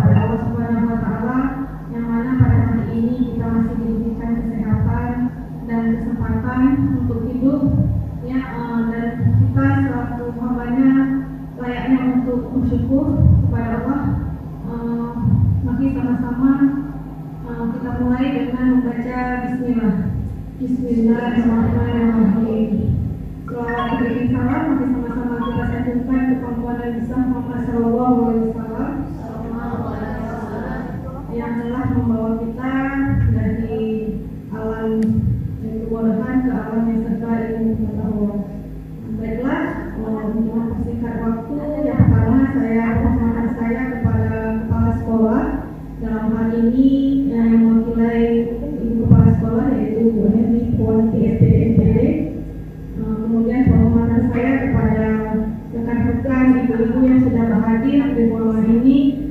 kepada Allah Subhanahu wa Ta'ala, yang mana pada hari ini kita masih diberikan kesehatan dan kesempatan untuk hidup, ya, dan kita selaku hambanya layaknya untuk bersyukur kepada Allah. Mari sama-sama kita mulai dengan membaca Bismillah. Bismillahirrahmanirrahim. Selawat beriring salam, mari sama-sama kita sanjungkan kemampuan Nabi Muhammad Sallallahu Alaihi Wasallam yang telah membawa kita dari alam yang kebodohan ke alam yang serba ilmu pengetahuan. Baiklah, untuk mempersingkat waktu, yang pertama permohonan saya kepada kepala sekolah dalam hal ini yang mewakili ibu kepala sekolah yaitu Bu Heni Puanti SPD NPD. Kemudian permohonan saya kepada rekan-rekan ibu-ibu yang sudah berhadir di forum ini,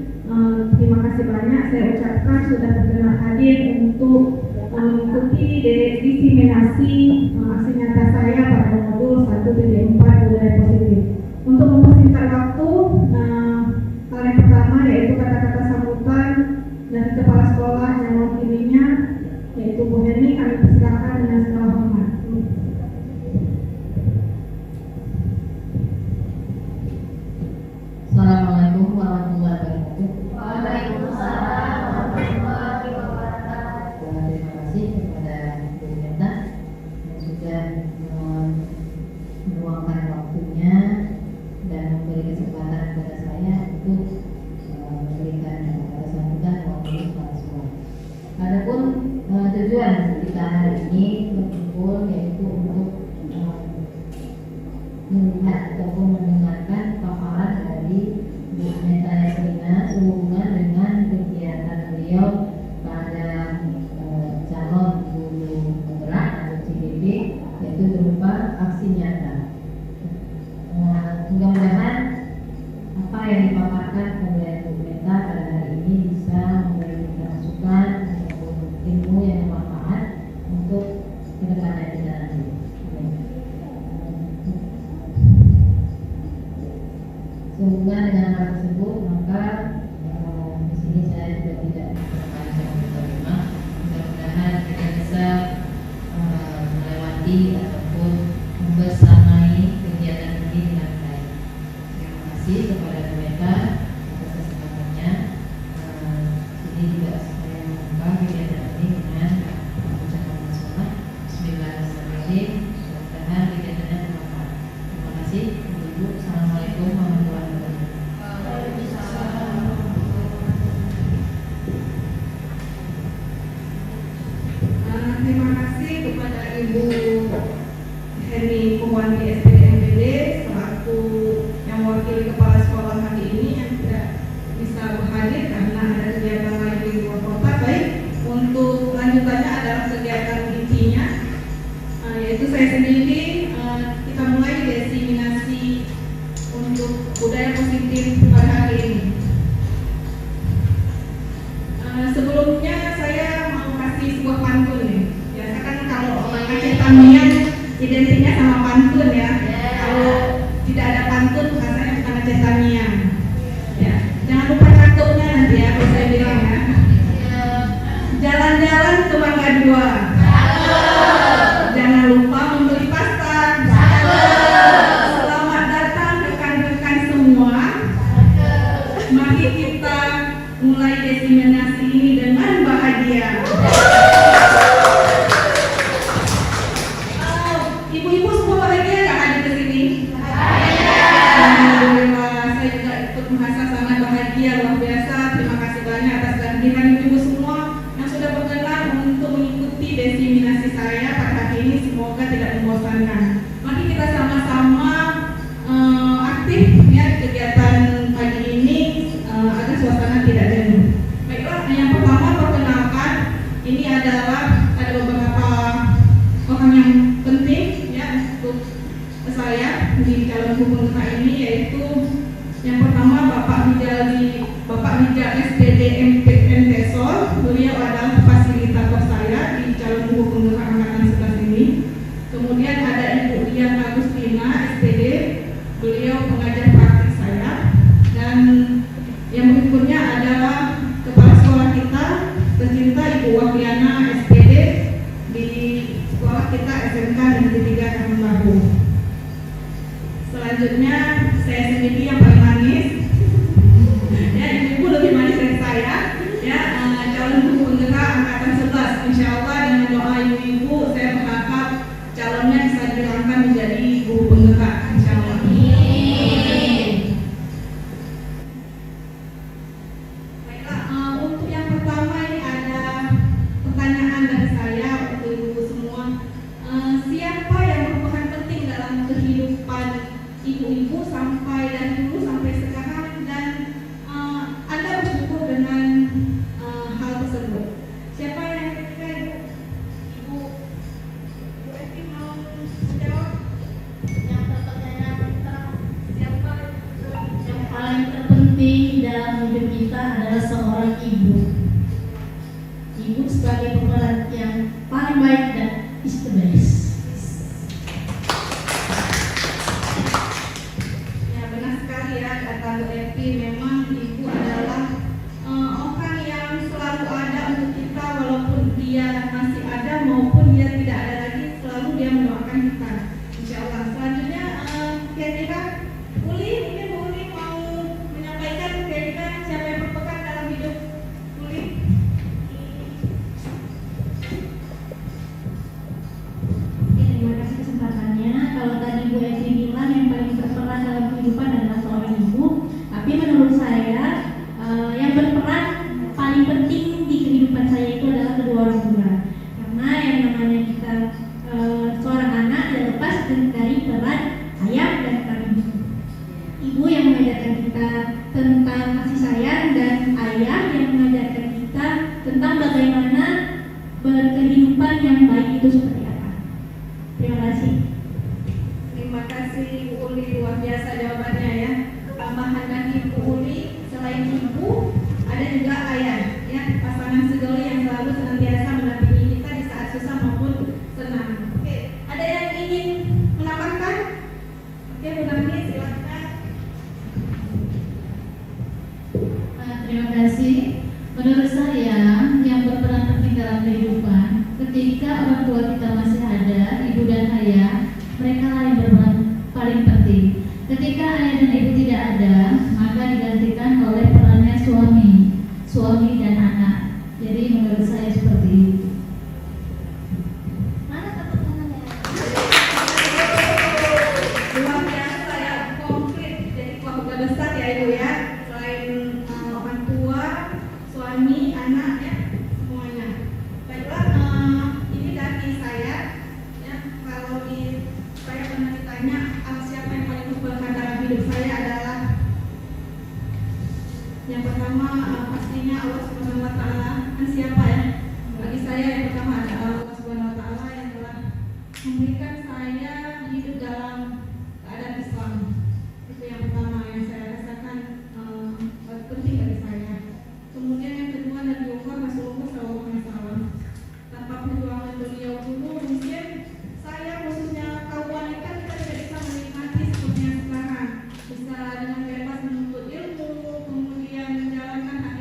terima kasih banyak saya ucapkan sudah berkenan hadir untuk mengikuti diseminasi aksi nyata saya pada modul 1.4 budaya positif. Untuk mempersingkat waktu, hal yang pertama yaitu kata-kata sambutan dari kepala sekolah yang mewakilinya yaitu Bu Heni, kami persilakan dengan segala hormat. Assalamualaikum warahmatullahi wabarakatuh. Waalaikumsalam warahmatullahi wabarakatuh. Terima kasih kepada Bu Neta yang sudah meluangkan waktunya dan memberi kesempatan kepada saya untuk memberikan kata sambutan mewakili kepala sekolah. Adapun tujuan kita hari ini berkumpul yaitu untuk melihat ataupun mendengarkan paparan dari Bu Neta Yasmina sehubungan dengan kegiatan beliau pada calon guru penggerak atau CGP, yaitu berupa aksi nyata. Mudah-mudahan apa yang dipaparkan oleh Bu Neta pada hari ini bisa memberi kita masukan ataupun ilmu yang bermanfaat untuk kedepannya kita nanti. Sehubungan dengan hal tersebut, maka di sini saya juga tidak berpanjang lebar. Mudah-mudahan kita bisa melewati ataupun membersamai kegiatan ini dengan baik. Terima kasih kepada Bu Neta atas kesempatannya. Jadi juga saya membuka kegiatan ini dengan ucapan basmalah. Bismillahirrahmanirrahim. Mudah-mudahan kegiatannya bermanfaat. Terima kasih. Ibu. Assalamualaikum warahmatullahi wabarakatuh. Terima kasih kepada Ibu Heni Puanti SPD NPD selaku yang mewakili kepala sekolah hari ini yang tidak bisa berhadir karena ada kegiatan lain di luar kota. Baik, untuk lanjutannya adalah kegiatan intinya, yaitu saya sendiri. Kita mulai diseminasi untuk budaya positif pada hari ini. Sebelumnya saya mau kasih sebuah pantun nih. Biasa kan kalau orang Aceh Tamiang identiknya sama pantun ya. Kalau tidak ada pantun rasanya bukan Aceh Tamiang. Ya, jangan lupa catatnya nanti ya, kalau saya bilang ya. Jalan-jalan ke Mangga Dua. Jangan lupa membeli pasta. Selamat datang rekan-rekan semua. Mari kita mulai diseminasi ini dengan bahagia. Ibu-ibu semua bahagia nggak hadir ke sini? Alhamdulillah, saya juga ikut merasa sangat bahagia, luar biasa. Terima kasih banyak atas kehadiran ibu semua yang sudah berkenan untuk mengikuti diseminasi saya pada hari ini. Semoga tidak membosankan. Mari kita sama-sama aktif ya kegiatan pagi ini agar suasana tidak jenuh. Baiklah, yang pertama perkenalkan, ini adalah ada beberapa orang yang penting ya untuk saya di calon guru ini, yaitu yang pertama Bapak Rijal SPD MTSOL. Beliau adalah fasilitator saya di calon guru penggerak angkatan 11 ini. Kemudian ada Ibu Dian Agustina SPD, beliau pengajar praktik saya. Dan yang berikutnya adalah itu seperti apa. Terima kasih. Terima kasih Bu Uli, luar biasa jawabannya ya. Tambahan dari Bu Uli, selain ibu, ada juga ayah ya, pasangan sejoli yang selalu senantiasa mendampingi kita di saat susah maupun senang. Oke, ada yang ingin menambahkan? Oke, Bu Nami, silakan. Terima kasih. Menurut saya yang berperan penting dalam kehidupan, ketika orang tua kita masih ada, ibu dan ayah, mereka lah yang berperan paling penting. Ketika ayah dan ibu tidak ada, maka digantikan oleh perannya suami dan anak. Jadi menurut saya seperti itu. Mana tepuk tangannya? Luar biasa ya, konkret. Jadi keluarga besar ya Ibu ya. Selain orang tua, suami, anak ya, semuanya. Baiklah, ini dari saya ya. Kalau saya pernah ditanya siapa yang paling berperan dalam hidup saya adalah yang pertama pastinya Allah Subhanahu Wa Taala. Kan siapa ya? Bagi saya yang pertama adalah Allah Subhanahu Wa Taala yang telah memberikan saya hidup dalam keadaan Islam. Itu yang pertama yang saya rasakan penting bagi saya. Kemudian yang kedua dari Allah Rasulullah SAW. Tanpa perjuangan beliau dulu mungkin saya khususnya kaum wanita kita tidak bisa menikmati seperti yang sekarang. Bisa dengan bebas menuntut ilmu, kemudian menjalankan hak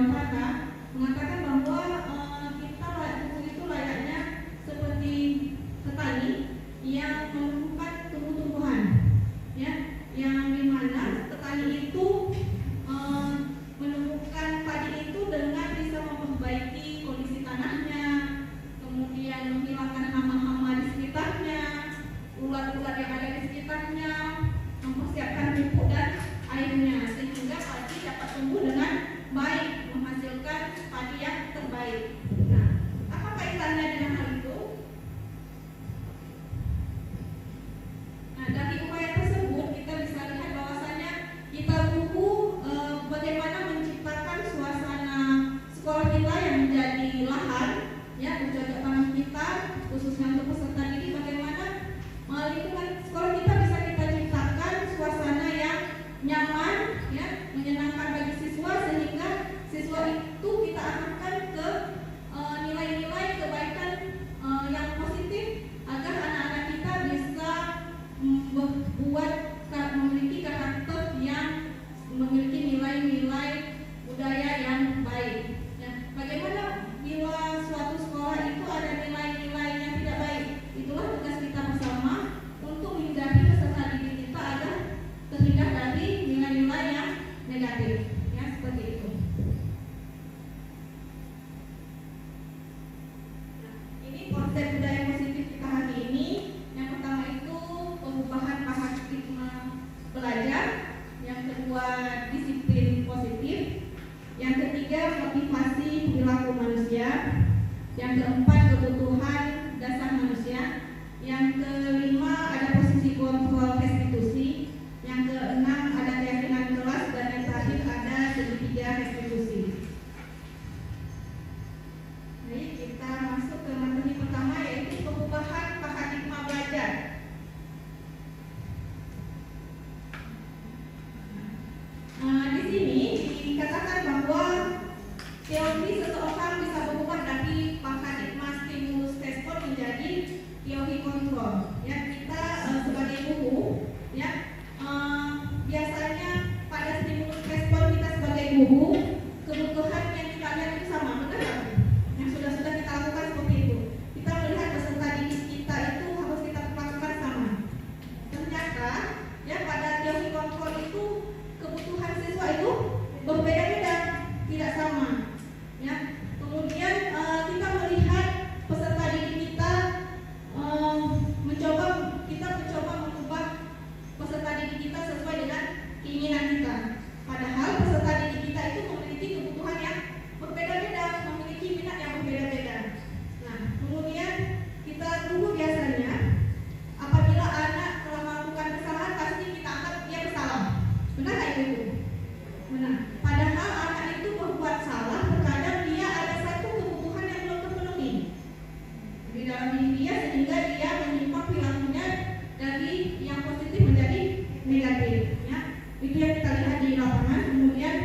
Dewantara mengatakan bahwa guru itu layaknya seperti petani yang menumbuhkan tumbuh-tumbuhan, ya, yang dimana petani itu menumbuhkan padi itu dengan bisa memperbaiki kondisi tanahnya, kemudian menghilangkan hama-hama di sekitarnya, ulat-ulat yang ada di sekitarnya, mempersiapkan pupuk dan airnya sehingga padi dapat tumbuh dengan baik, menghasilkan padi yang terbaik. Nah, apa kaitannya dengan hal itu? Nah, dari upaya tersebut kita bisa lihat bahwasanya kita buku bagaimana menciptakan suasana sekolah kita yang menjadi lahan, ya, bercocok tanam kita, khususnya untuk peserta didik, bagaimana lingkungan sekolah kita bisa kita ciptakan suasana yang nyaman, ya, menyenangkan bagi siswa sehingga siswa itu kita arahkan ke nilai-nilai kebaikan yang positif agar anak-anak kita bisa memiliki karakter yang memiliki nilai-nilai budaya yang baik. Ya, bagaimana bila suatu sekolah itu ada nilai-nilai yang tidak baik? Itulah tugas kita bersama untuk menghindari peserta didik kita agar terhindar dari nilai-nilai yang negatif. Ya, seperti itu. Nah, ini konsep budaya positif kita hari ini. Yang pertama itu perubahan paradigma belajar, yang kedua disiplin positif, yang ketiga motivasi perilaku manusia, yang keempat kebutuhan dasar manusia, yang kelima ada posisi kontrol restitusi, yang keenam ada keyakinan kelas, dan yang terakhir ada segitiga restitusi. Jadi kita masuk ke materi pertama, yaitu perubahan paradigma belajar. Di sini dikatakan bahwa teori seseorang bisa berubah dari paradigma stimulus respon menjadi teori kontrol. Ya, kita sebagai guru, ya, biasanya pada stimulus respon kita sebagai guru, kebutuhan yang kita lihat itu sama, benar nggak? Yang sudah kita lakukan seperti itu. Kita melihat peserta didik kita itu harus kita lakukan sama. Ternyata, ya, pada teori kontrol itu kebutuhan siswa itu berbeda-beda, tidak sama. Ya, kemudian kita melihat peserta didik kita mencoba mengubah peserta didik kita sesuai dengan keinginan kita. Padahal peserta didik kita itu memiliki kebutuhan yang berbeda-beda, memiliki minat yang berbeda-beda. Nah, kemudian kita tunggu biasanya apabila anak telah melakukan kesalahan pasti kita anggap dia bersalah. Benar nggak itu? Benar. Padahal anak itu berbuat salah, terkadang dia ada satu kebutuhan yang belum terpenuhi di dalam diri dia sehingga dia menyimpang perilakunya dari yang positif menjadi negatif. Ya, itu yang kita lihat di lapangan. Kemudian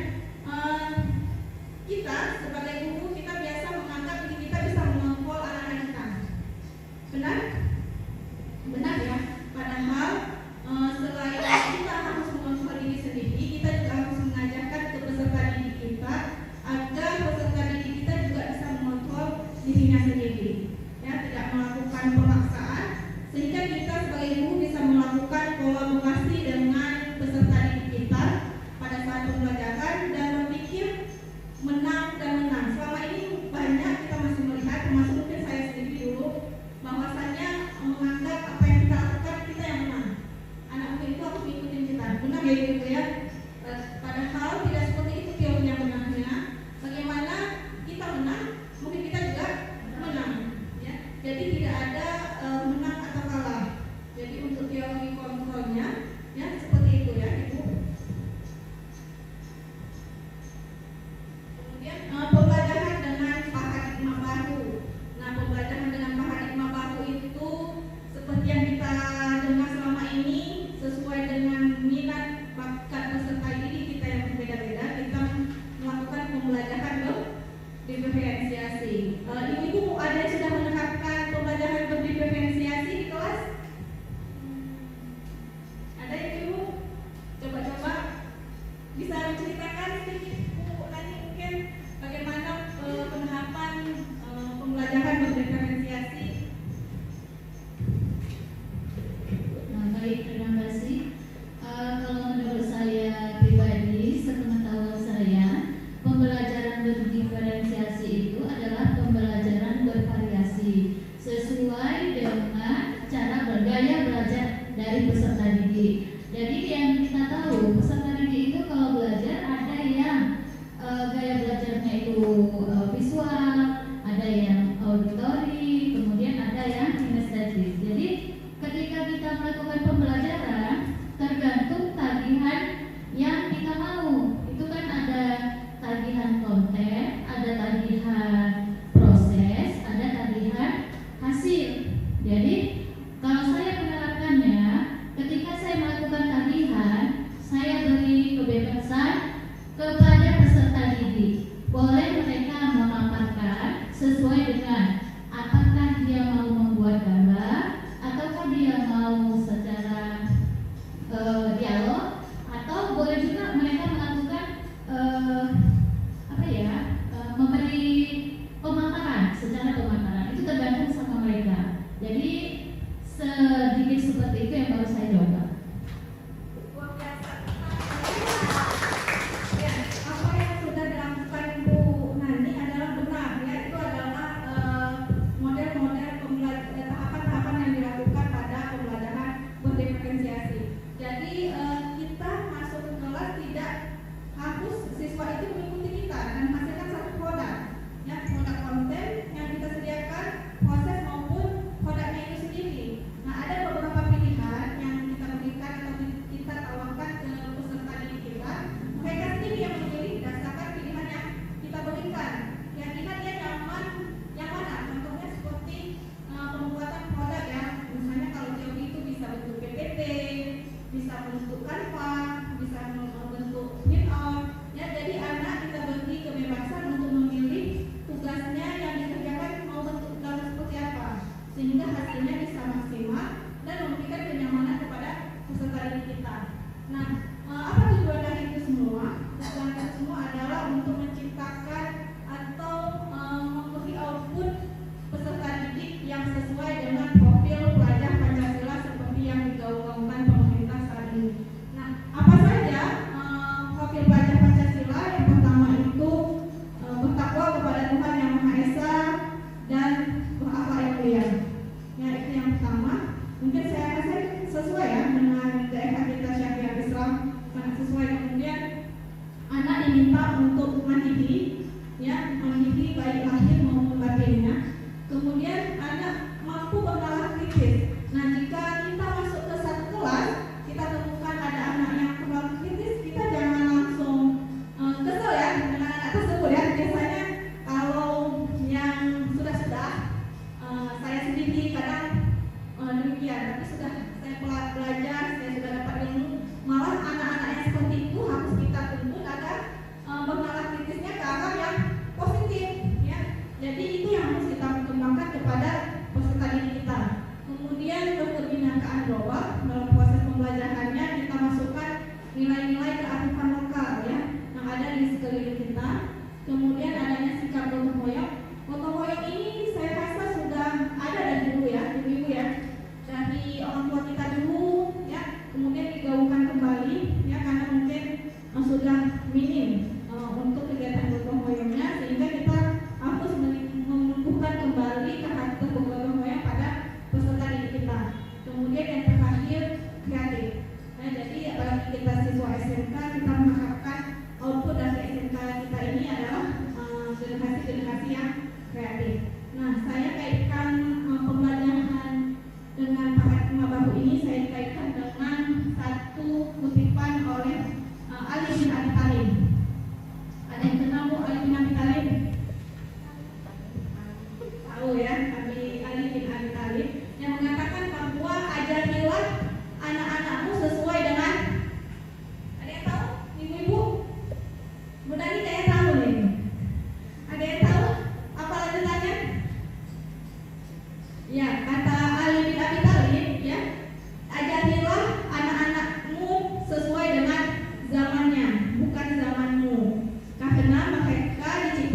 kita sebagai guru kita biasa menganggap diri kita bisa mengontrol anak-anak kita. Benar? Benar ya. Padahal selain kita harus mengontrol diri sendiri, kita juga harus mengajarkan ke peserta didik kita agar peserta didik kita juga bisa mengontrol dirinya sendiri, ya, tidak melakukan pemaksaan, sehingga kita sebagai guru bisa melakukan kolaborasi dengan peserta didik kita pada saat pembelajaran dan berpikir menang dan menang. Selama ini banyak kita masih melihat, termasuk mungkin saya sendiri dulu, bahwasanya menganggap apa yang kita lakukan kita yang menang. Anak mungkin itu aku mengikutin kita, benar ya gitu ya. Padahal tidak seperti itu teori yang benarnya. Bagaimana kita menang, mungkin kita juga menang. Ya. Jadi tidak ada dengan cara bergaya belajar dari peserta didik. Jadi yang kita tahu peserta didik itu kalau belajar ada yang gaya belajarnya itu visual, ada yang auditori, kemudian ada yang kinestesis. Jadi ketika kita melakukan pembelajaran tergantung tagihan yang kita mau. Itu kan ada tagihan konten, ada tagihan proses, ada tagihan hasil. Jadi kalau saya menerapkannya, ketika saya melakukan tagihan, saya beri kebebasan kepada peserta didik. Boleh mereka memaparkan sesuai dengan apakah dia mau membuat gambar, ataukah dia mau secara dialog, atau boleh juga mereka melakukan memberi pemaparan secara pemaparan. Itu tergantung sama mereka. Jadi sedikit seperti itu yang baru saya coba. Ya, apa yang sudah dilakukan Bu Nani adalah benar ya, itu adalah model-model tahapan-tahapan yang dilakukan pada pembelajaran berdiferensiasi. Jadi kita masuk ke kelas tidak harus siswa itu mengikuti kita dan menghasilkan satu produk, ya, produk konten yang kita sediakan, proses maupun produknya itu sendiri. Nah, ada beberapa pilihan yang kita berikan atau kita tawarkan ke peserta didik kita. Mereka sendiri yang memilih berdasarkan pilihan yang kita berikan. Yang kita dia nyaman yang mana? Contohnya seperti pembuatan produk ya. Misalnya kalau teori itu bisa bentuk PPT, bisa bentuk Canva, bisa membentuk print-out. Ya, jadi anak kita beri kebebasan untuk memilih tugasnya yang dikerjakan mau bentuk dalam seperti apa, sehingga hasilnya bisa maksimal dan memberikan kenyamanan kepada peserta didik kita. Nah, apa tujuan dari itu semua? Tujuan itu semua adalah untuk menciptakan atau memberi output peserta didik yang sesuai dengan profil pelajar Pancasila seperti yang digaungkan pemerintah saat ini. Nah, apa saja profil pelajar Pancasila? Yang pertama itu bertakwa kepada Tuhan Yang Maha Esa dan berakhlak yang mulia. Ya, itu yang pertama. Mungkin saya rasa sesuai ya dengan daerah kita Syariah Islam, sangat sesuai. Kemudian anak diminta untuk mandiri, ya, mandiri baik lahir maupun batinnya. Kemudian anak mampu bernalar kritis. Nah, jika kita masuk ke satu kelas, kita temukan ada anak yang terlalu kritis, kita jangan langsung kesel ya dengan anak tersebut ya. Biasanya kalau yang sudah saya sendiri kadang demikian, tapi sudah saya belajar, saya sudah dapat ilmu, malah anak-anak yang seperti itu harus kita tuntut agar bernalar kritisnya ke arah yang positif ya. Jadi itu yang harus kita kembangkan kepada peserta didik kita. Kemudian keberpihakan global dalam proses pembelajarannya kita masukkan nilai-nilai kearifan lokal ya yang ada di sekeliling kita. Kemudian adanya sikap gotong royong. Gotong royong ini saya rasa sudah ada dari dulu ya, ibu-ibu ya, dari orang tua kita dulu ya. Kemudian digaungkan kembali ya karena mungkin sudah minim untuk kegiatan gotong royongnya, sehingga kita harus menumbuhkan kembali karakter gotong royong pada peserta didik kita. Kemudian yang terakhir kreatif. Nah, jadi bagi kita siswa SMK, kita mengharapkan output dari SMK kita ini adalah generasi-generasi yang kreatif. Nah, saya kaitkan pembelajaran dengan paradigma baru ini, saya kaitkan dengan satu kutipan oleh Ali bin Abi Thalib. Ada yang kenal Bu Ali bin Abi Thalib? Tahu ya, Ali bin Abi Thalib yang mengatakan bahwa ajarilah anak-anakmu sesuai dengan, ada yang tahu? Ibu-ibu? Bu Dani kayaknya tahu nih. Ada yang tahu apa lanjutannya? Ya, kata Ali bin Abi Thalib ya, ajarilah anak-anakmu sesuai dengan zamannya, bukan zamanmu, karena mereka diciptakan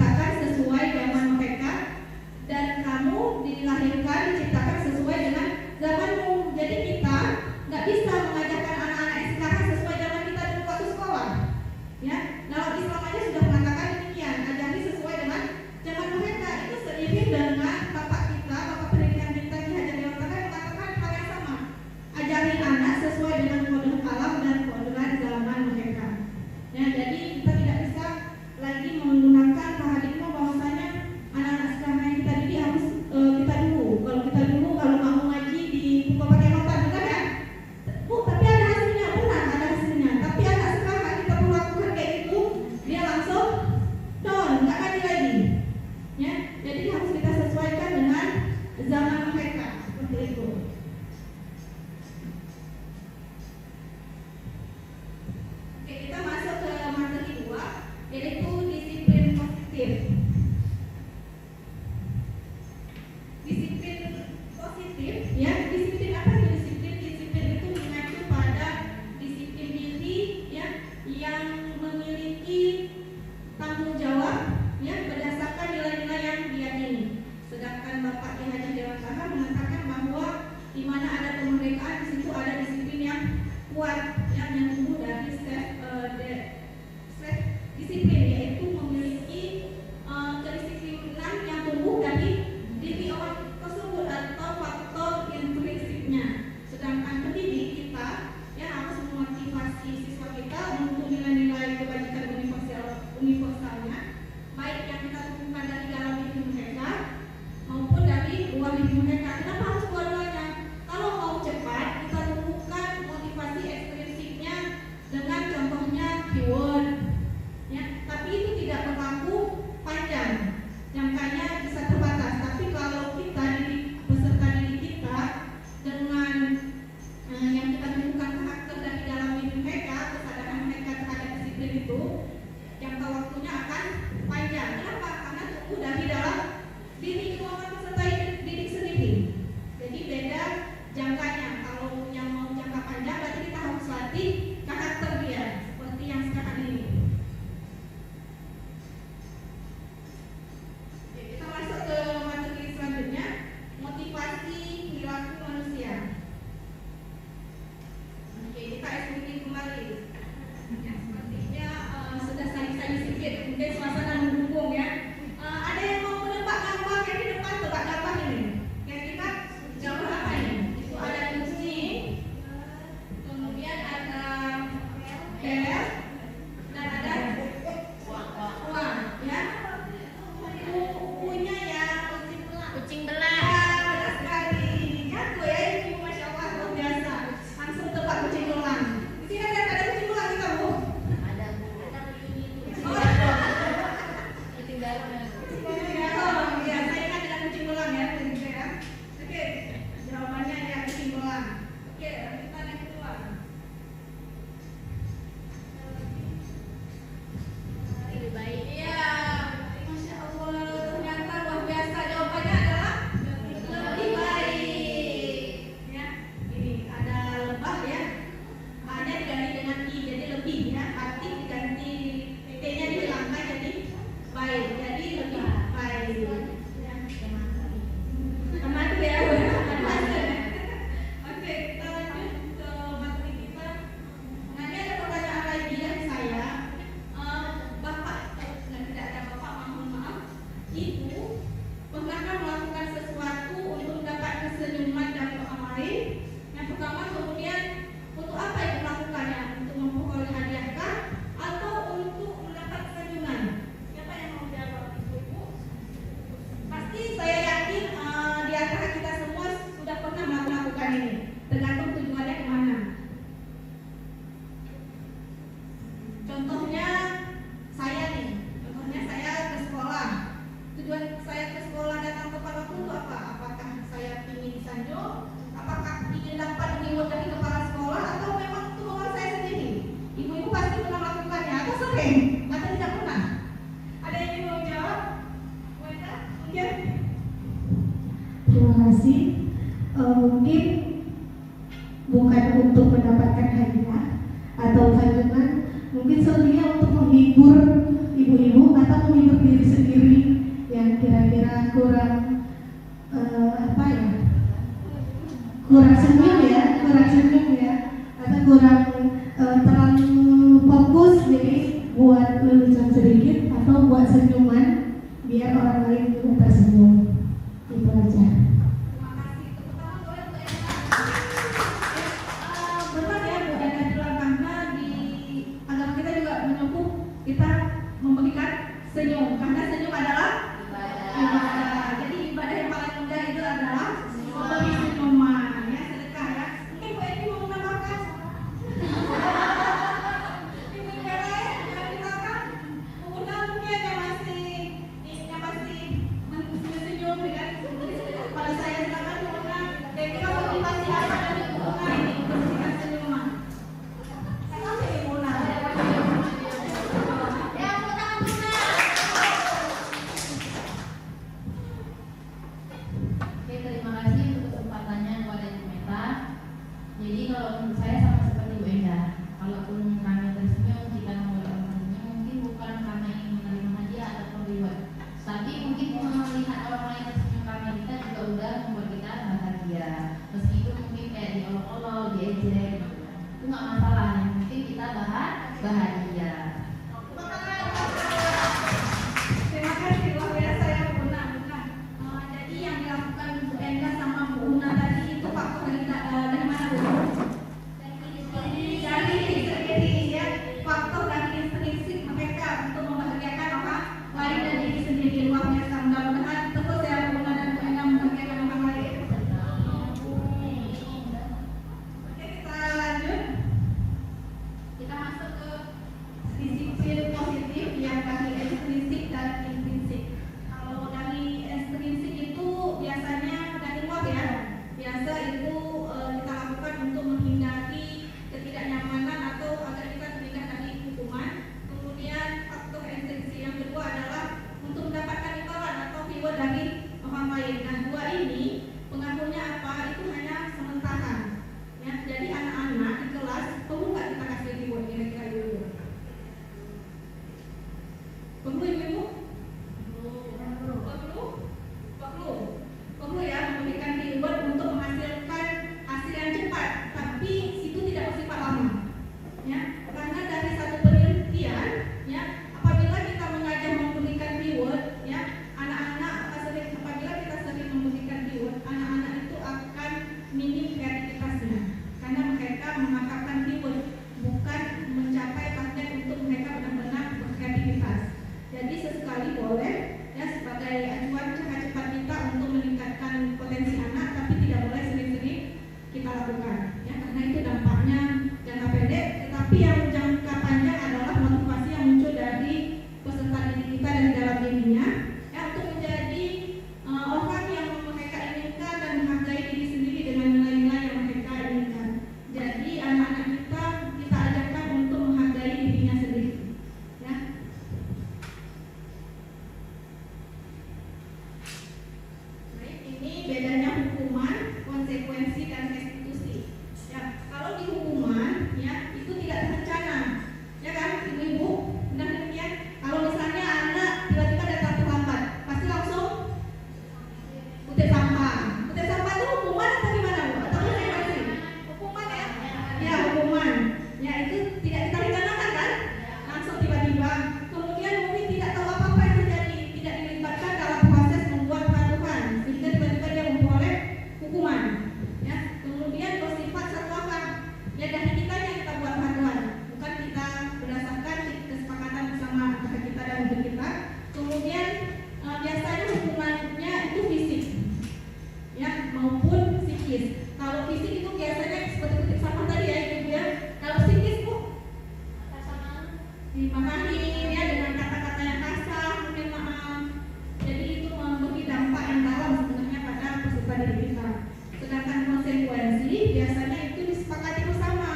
positif. Disiplin positif, ya, disiplin apa itu disiplin? Disiplin itu mengacu pada disiplin diri, ya, yang memiliki tanggung jawab, ya, berdasarkan nilai-nilai yang diyakini. Sedangkan Bapak Ki Haji Dewan Tahar mengatakan bahwa di mana ada kemerdekaan, di situ ada disiplin yang kuat, yang tumbuh dari disiplin, yaitu memiliki kedisiplinan yang tumbuh dari diri orang tersebut atau faktor intrinsiknya. Sedangkan pendidik kita yang harus memotivasi siswa kita untuk nilai-nilai kebajikan universalnya, baik yang kita temukan dari dalam diri mereka maupun dari luar diri mereka. Kenapa harus dua-duanya? Kalau mau cepat, kita temukan motivasi ekstrinsiknya dengan contohnya keyword, ya, tapi itu tidak berlaku panjang, jangkanya bisa terbatas. Tapi kalau kita didik peserta didik kita dengan yang kita temukan karakter dari dalam diri mereka, kesadaran mereka terhadap disiplin itu, jangka waktunya akan panjang. Kenapa? Karena tumbuh dari dalam diri kedua peserta didik sendiri. Jadi beda jangkanya. Kalau yang mau jangka panjang, berarti kita harus latih karakter dia seperti yang sekarang ini. Oke, kita masuk ke materi selanjutnya, motivasi perilaku manusia. Oke, kita eksekutif kembali. Ya, sepertinya sudah saling sedikit, mungkin suasana mendukung, ya. Ada yang mau menebak gambar yang di depan, tebak gambar ini. Kira-kira gambar apa ini? Itu ada kucing, kemudian ada bel, dan ada uang, ya. Punya ya kucing belang. Benar sekali. Jago ya ibu, masya Allah, luar biasa. Langsung tebak kucing belang. Di sini ada kucing belang kita, Bu? Ada kucing belang. Ya, saya ingat dengan kucing belang, ya. Oke, jawabannya ya kucing belang. Oke, kita yang kedua. Lebih baik. Iya, masya Allah, ternyata luar biasa. Jawabannya adalah lebih baik. Ya, ini ada lebah, ya. A-nya diganti dengan I, jadi lebih, ya. Arti diganti T-nya dihilangkan jadi baik, jadi lebih baik. Ya. Teman ya. Oke, kita lanjut ke materi kita. Nanti ada pertanyaan lagi dari saya. Bapak, tidak ada Bapak, mohon maaf. Ibu, pernahkah melakukan sesuatu untuk mendapatkan senyuman dari orang lain? Yang pertama, kemudian untuk apa ibu melakukannya? Untuk memperoleh hadiah kah? Atau untuk mendapat senyuman? Siapa yang mau jawab, ibu-ibu? Pasti saya yakin di antara kita semua sudah pernah melakukan ini. Tergantung tujuannya kemana. Contohnya saya nih, contohnya saya ke sekolah. Tujuan saya ke sekolah datang tepat waktu itu apa? Apakah saya ingin disanjung? Apakah ingin dapat reward dari kepala sekolah? Atau memang untuk orang saya sendiri? Ibu-ibu pasti pernah melakukannya atau sering? Atau tidak pernah? Ada yang ingin mau jawab? Wenda, mungkin? Terima kasih. Mungkin bukan untuk mendapatkan hadiah atau sanjungan, mungkin sebenarnya untuk menghibur ibu-ibu atau menghibur diri sendiri yang kira-kira kurang kurang senyum ya, atau kurang terlalu fokus, jadi buat lelucon sedikit atau buat senyuman biar orang lain juga tersenyum. Itu aja. Terima kasih. Tepuk tangan boleh untuk Enda. Benar ya, Bu Enda bilang, karena di agama kita juga menyuruh kita memberikan senyum, karena senyum adalah ibadah. Jadi ibadah yang paling mudah itu adalah memberi senyuman, ya, sedekah, ya. Mungkin Bu Edi mau menambahkan? Ibu yang lain yang di belakang, mungkin yang masih senyum dengan pada saya silakan menggunakan kira-kira motivasi apa dari hubungan ini memberikan senyuman. Saya kasih Ibu Nana. bahagia. Terima kasih, luar biasa ya Bu Una. Jadi yang dilakukan Bu Enda sama Bu Una tadi itu faktor dari mana Bu? Dari diri ya, faktor dari intrinsik mereka untuk membahagiakan orang lain dan diri sendiri. Luar biasa, mudah-mudahan terus ya Bu Una dan Bu Enda membahagiakan orang lain. Oke, kita lanjut. Kita masuk ke disiplin positif yang dari ekstrinsik dan intrinsik. Kalau dari ekstrinsik itu biasanya dari luar ya. Biasa itu kita lakukan untuk menghindari ketidaknyamanan atau agar kita terhindar dari hukuman. Kemudian faktor ekstrinsik yang kedua adalah untuk mendapatkan imbalan atau reward dari orang lain. Nah, dua ini pengaruhnya apa? Itu hanya sementara. Ya, jadi anak-anak di kelas perlu nggak kita kasih reward kira-kira dulu? Perlu ibu? Perlu ya memberikan reward untuk menghasilkan hasil yang cepat, tapi itu tidak bersifat lama. Ya, karena dari satu penelitian, ya, apabila kita mengajar memberikan reward, ya, anak-anak apabila kita sering memberikan reward, anak-anak itu akan minim kreativitasnya, karena mereka mengharapkan reward, bukan mencapai target untuk mereka benar-benar berkreativitas. Jadi sesekali boleh ya sebagai acuan cara cepat kita untuk meningkatkan potensi anak, tapi tidak boleh sering-sering kita lakukan ya, karena itu dampaknya jangka pendek. Tetapi yang jangka panjang adalah motivasi yang muncul dari peserta didik kita dan di dalam dirinya ya, untuk menjadi orang yang mereka inginkan dan menghargai diri sendiri dengan nilai-nilai yang mereka inginkan. Jadi anak-anak kita ajarkan untuk menghargai dirinya sendiri ya. Ini bedanya hukuman, konsekuensi, dan restitusi. Ya, kalau di hukuman, ya itu tidak terencana, ya kan, ibu-ibu, benar demikian. Kalau misalnya anak tiba-tiba datang terlambat, pasti langsung kutip sampah. Kutip sampah itu hukuman atau gimana bu? Atau konsekuensi? Hukuman ya? Ya hukuman. Ya itu tidak kita rencanakan kan? Langsung tiba-tiba. Kemudian mungkin tidak tahu apa-apa yang terjadi, tidak dilibatkan dalam proses membuat peraturan, sehingga tiba-tiba dia memperoleh hukuman. Ya, kemudian bersifat satu arah. Ya dari kita yang kita buat peraturan, bukan kita berdasarkan kesepakatan bersama antara kita dan murid kita. Kemudian biasanya hukumannya itu fisik, ya maupun psikis. Kalau fisik itu biasanya seperti kutip sampah tadi ya ibu ya. Kalau psikis bu dimarahi ya dengan kata-kata yang kasar, mungkin maaf. Jadi itu memberi dampak yang dalam sebenarnya pada peserta didik kita. Sedangkan konsekuensi biasanya itu disepakati bersama.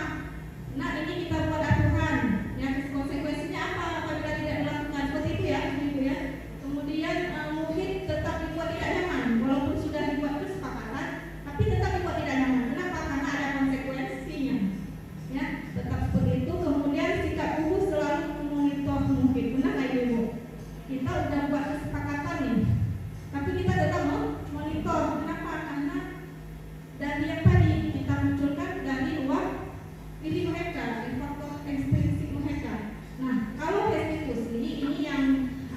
Nah ini kita buat aturan. Ya konsekuensinya apa apabila tidak dilakukan seperti itu ya ibu ya. Kemudian mungkin tetap dibuat tidak nyaman, walaupun sudah dibuat kesepakatan, tapi tetap dibuat tidak nyaman. Kenapa? Karena ada konsekuensinya. Ya tetap seperti itu. Kemudian sikap guru selalu memonitor murid. Benar nggak ibu? Kita udah buat kesepakatan nih, tapi kita tetap memonitor. Kenapa? Karena dari yang tadi kita munculkan dari luar diri mereka, dari faktor ekstrinsik mereka. Nah, kalau restitusi ini yang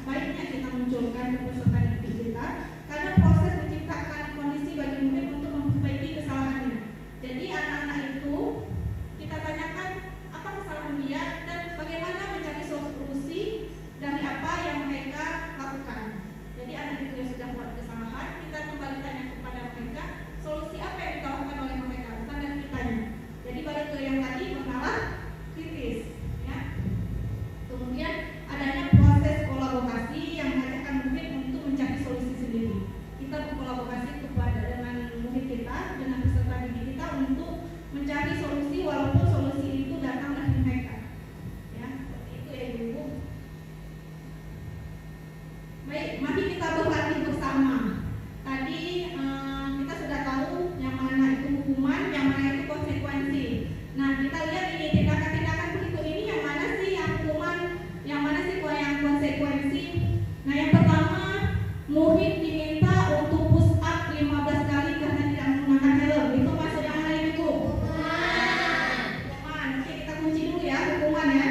baiknya kita munculkan ke peserta didik kita, karena proses menciptakan kondisi bagi murid untuk memperbaiki kesalahannya. Jadi anak-anak itu kita tanyakan apa kesalahan dia dan bagaimana mencari solusi dari apa yang mereka lakukan. Jadi anak itu yang sudah buat kesalahan, kita kembali tanya kepada mereka solusi apa yang ditawarkan oleh mereka, bukan dari kitanya. Jadi balik ke yang tadi mengalah kritis ya. Kemudian adanya proses kolaborasi yang mengajarkan murid untuk mencari solusi sendiri. Kita berkolaborasi kepada dengan murid kita, dengan peserta didik kita untuk mencari solusi walaupun solusi itu datang dari mereka. Ya, seperti itu ya ibu. Baik, mari kita berlatih bersama. Tadi kita sudah tahu yang mana itu hukuman, yang mana itu konsekuensi. Nah, kita lihat ini tindakan-tindakan berikut ini yang mana sih yang hukuman, yang mana sih yang konsekuensi. Nah, yang pertama, murid diminta untuk push up 15 kali karena tidak menggunakan helm. Itu masuk yang mana ibu? Hukuman. Oke, kita kunci dulu ya hukuman ya.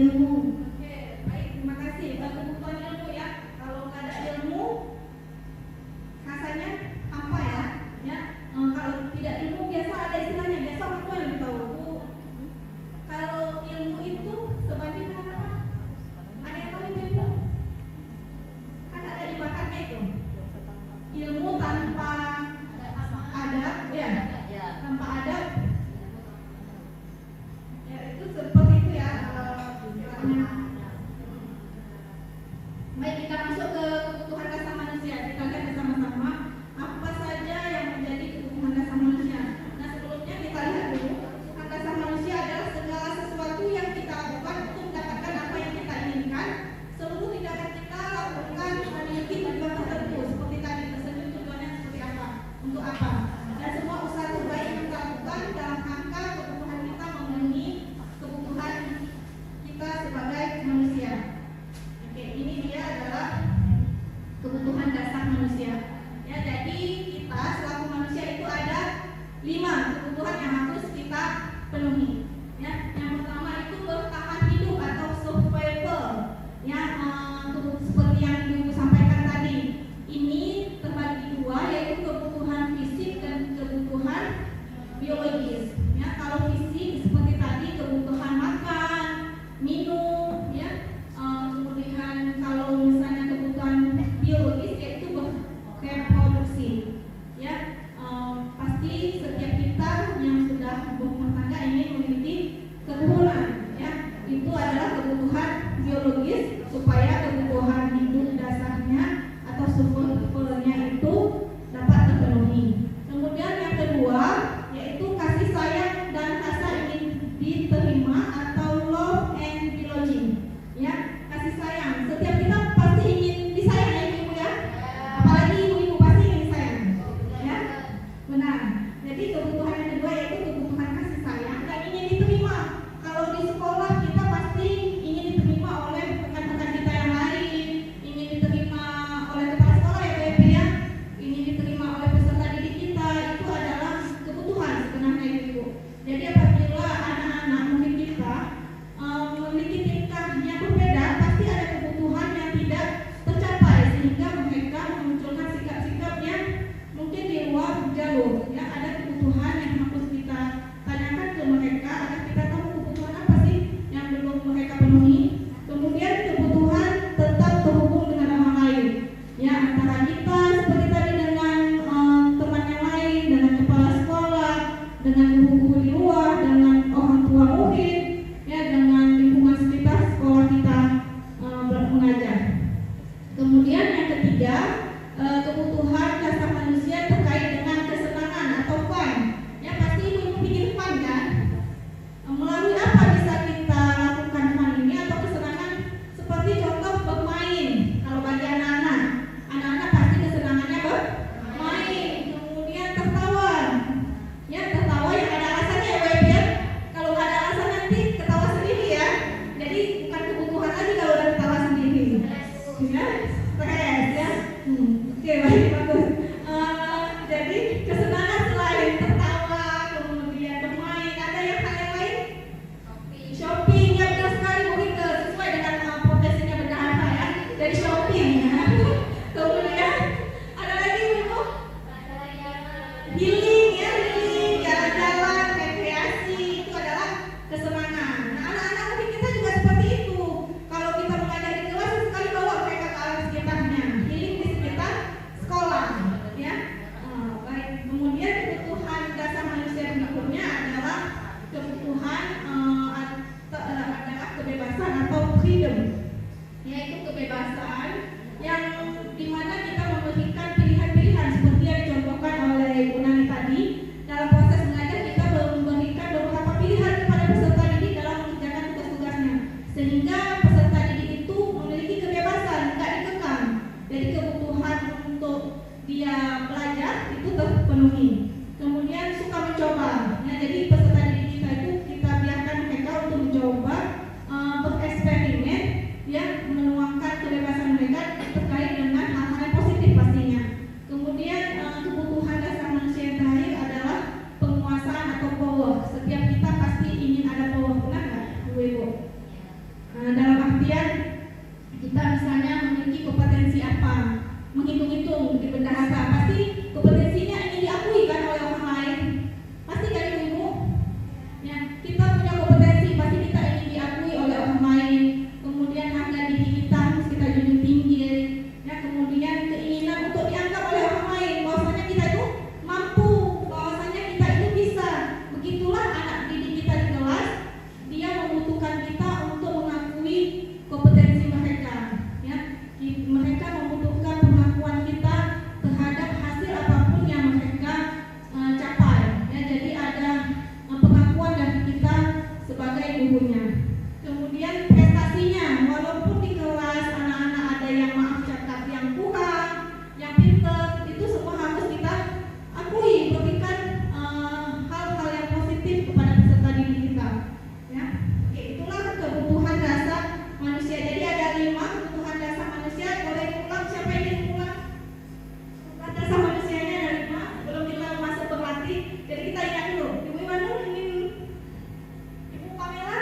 ilmu. Oke, baik, terima kasih. Kebutuhan ilmu ya. Kalau nggak ada ilmu, rasanya apa ya? Ya, kalau tidak ilmu biasa ada istilahnya. Biasa orang tua lebih tahu. Kalau ilmu itu sebanding dengan apa? Ada yang tahu ilmu? Kan ada di bakatnya itu. Ilmu tanpa adab, ya. Tanpa adab. Ya itu seperti itu ya. Baik, kita masuk ke kebutuhan dasar manusia. Kita lihat bersama-sama apa saja yang menjadi kebutuhan dasar manusia. Nah, sebelumnya kita lihat dulu, kebutuhan dasar manusia adalah segala sesuatu yang kita lakukan untuk mendapatkan apa yang kita inginkan. Seluruh tindakan kita lakukan memiliki tujuan tertentu. Seperti tadi, tersebut tujuannya seperti apa? Untuk apa? Dan semua usaha terbaik yang kita lakukan dalam rangka kebutuhan kita memenuhi kebutuhan kita sebagai manusia. Oke, ini dia adalah kebutuhan dasar manusia. Ya, jadi kita selaku manusia itu ada 5 kebutuhan yang harus kita penuhi. Ya, yang pertama itu bertahan hidup atau survival. Ya, seperti yang Ibu sampaikan tadi, ini terbagi 2, yaitu kebutuhan fisik dan kebutuhan biologis. Ya, kalau fisik seperti tadi kebutuhan makan, minum, ya. Kemudian kalau misalnya kebutuhan biologis yaitu reproduksi, ya. Pasti setiap kita yang sudah berumah tangga ingin memiliki keturunan, ya. Itu adalah kebutuhan biologis supaya kebutuhan hidup dasarnya atau survivalnya itu dapat terpenuhi. Kemudian yang kedua yaitu kasih sayang dan rasa ingin diterima atau love and belonging, ya. Kasih sayang, setiap kita pasti ingin disayang ya Ibu ya. Apalagi ibu-ibu pasti ingin disayang, ya. Benar. Jadi kebutuhan yang kedua yaitu kebutuhan kasih sayang dan ingin diterima. Kalau di sekolah kita pasti ingin diterima oleh rekan-rekan kita yang lain, ingin diterima oleh kepala sekolah ya Bu ya, ingin diterima oleh peserta didik kita. Itu adalah kebutuhan sebenarnya Ibu. Jadi apabila anak-anak murid kita memiliki tingkah yang berbeda, pasti ada kebutuhan yang tidak tercapai sehingga mereka memunculkan sikap-sikap yang mungkin di luar jalur. Ya, ada kebutuhan yang harus kita tanyakan ke mereka agar kita tahu kebutuhan apa sih yang belum mereka penuhi. Kemudian kebutuhan tetap terhubung dengan orang lain. Ya, antara kita seperti tadi dengan teman yang lain, dengan kepala sekolah, dengan guru-guru di luar, dengan orang tua murid, ya, dengan lingkungan sekitar sekolah kita mengajar. Kemudian yang ketiga, kebutuhan dasar manusia terkait dengan kesenangan atau fun. bukunya. Kemudian prestasinya, walaupun di kelas anak-anak ada yang maaf cakap, yang kurang, yang pintar, itu semua harus kita akui, berikan hal-hal yang positif kepada peserta didik kita. Ya, oke, itulah kebutuhan dasar manusia. Jadi ada 5 kebutuhan dasar manusia. Boleh ulang, siapa ingin ulang? Kebutuhan dasar manusianya ada 5. Sebelum kita masuk berlatih, jadi kita ingat dulu. Ibu Iwanul ingin, Ibu Pamela?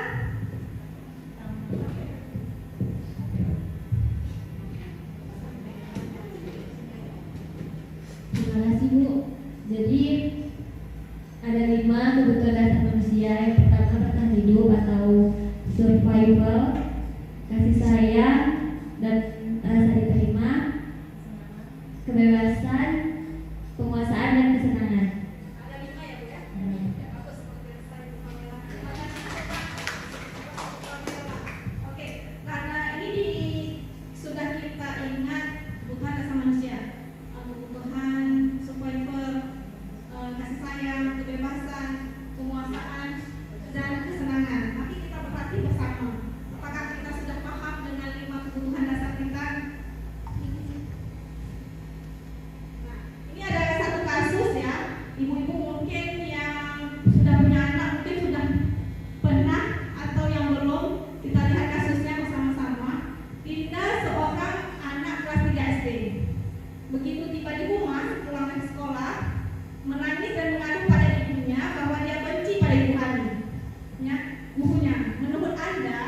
Terima kasih Bu. Jadi ada 5 kebutuhan dasar manusia. Yang pertama bertahan hidup atau survival, kasih sayang dan rasa diterima, kebebasan, penguasaan dan kesenangan. Ada 5 ya Bu ya? Bagus, seperti Ibu Pamela. Terima kasih. Oke, karena ini sudah kita ingat kebutuhan dasar manusia, kebutuhan survival, kasih sayang, kebebasan, penguasaan, dan kesenangan. Nanti kita berlatih bersama. Apakah kita sudah paham dengan 5 kebutuhan dasar kita? Nah, ini ada satu kasus ya, ibu-ibu mungkin yang sudah punya anak mungkin sudah pernah atau yang belum, kita lihat kasusnya bersama-sama. Dinda seorang anak kelas 3 SD. Begitu tiba di rumah, pulang dari sekolah, menangis dan mengadu pada ibunya bahwa dia benci pada ibu Hani. Ya, bukunya. Menurut Anda,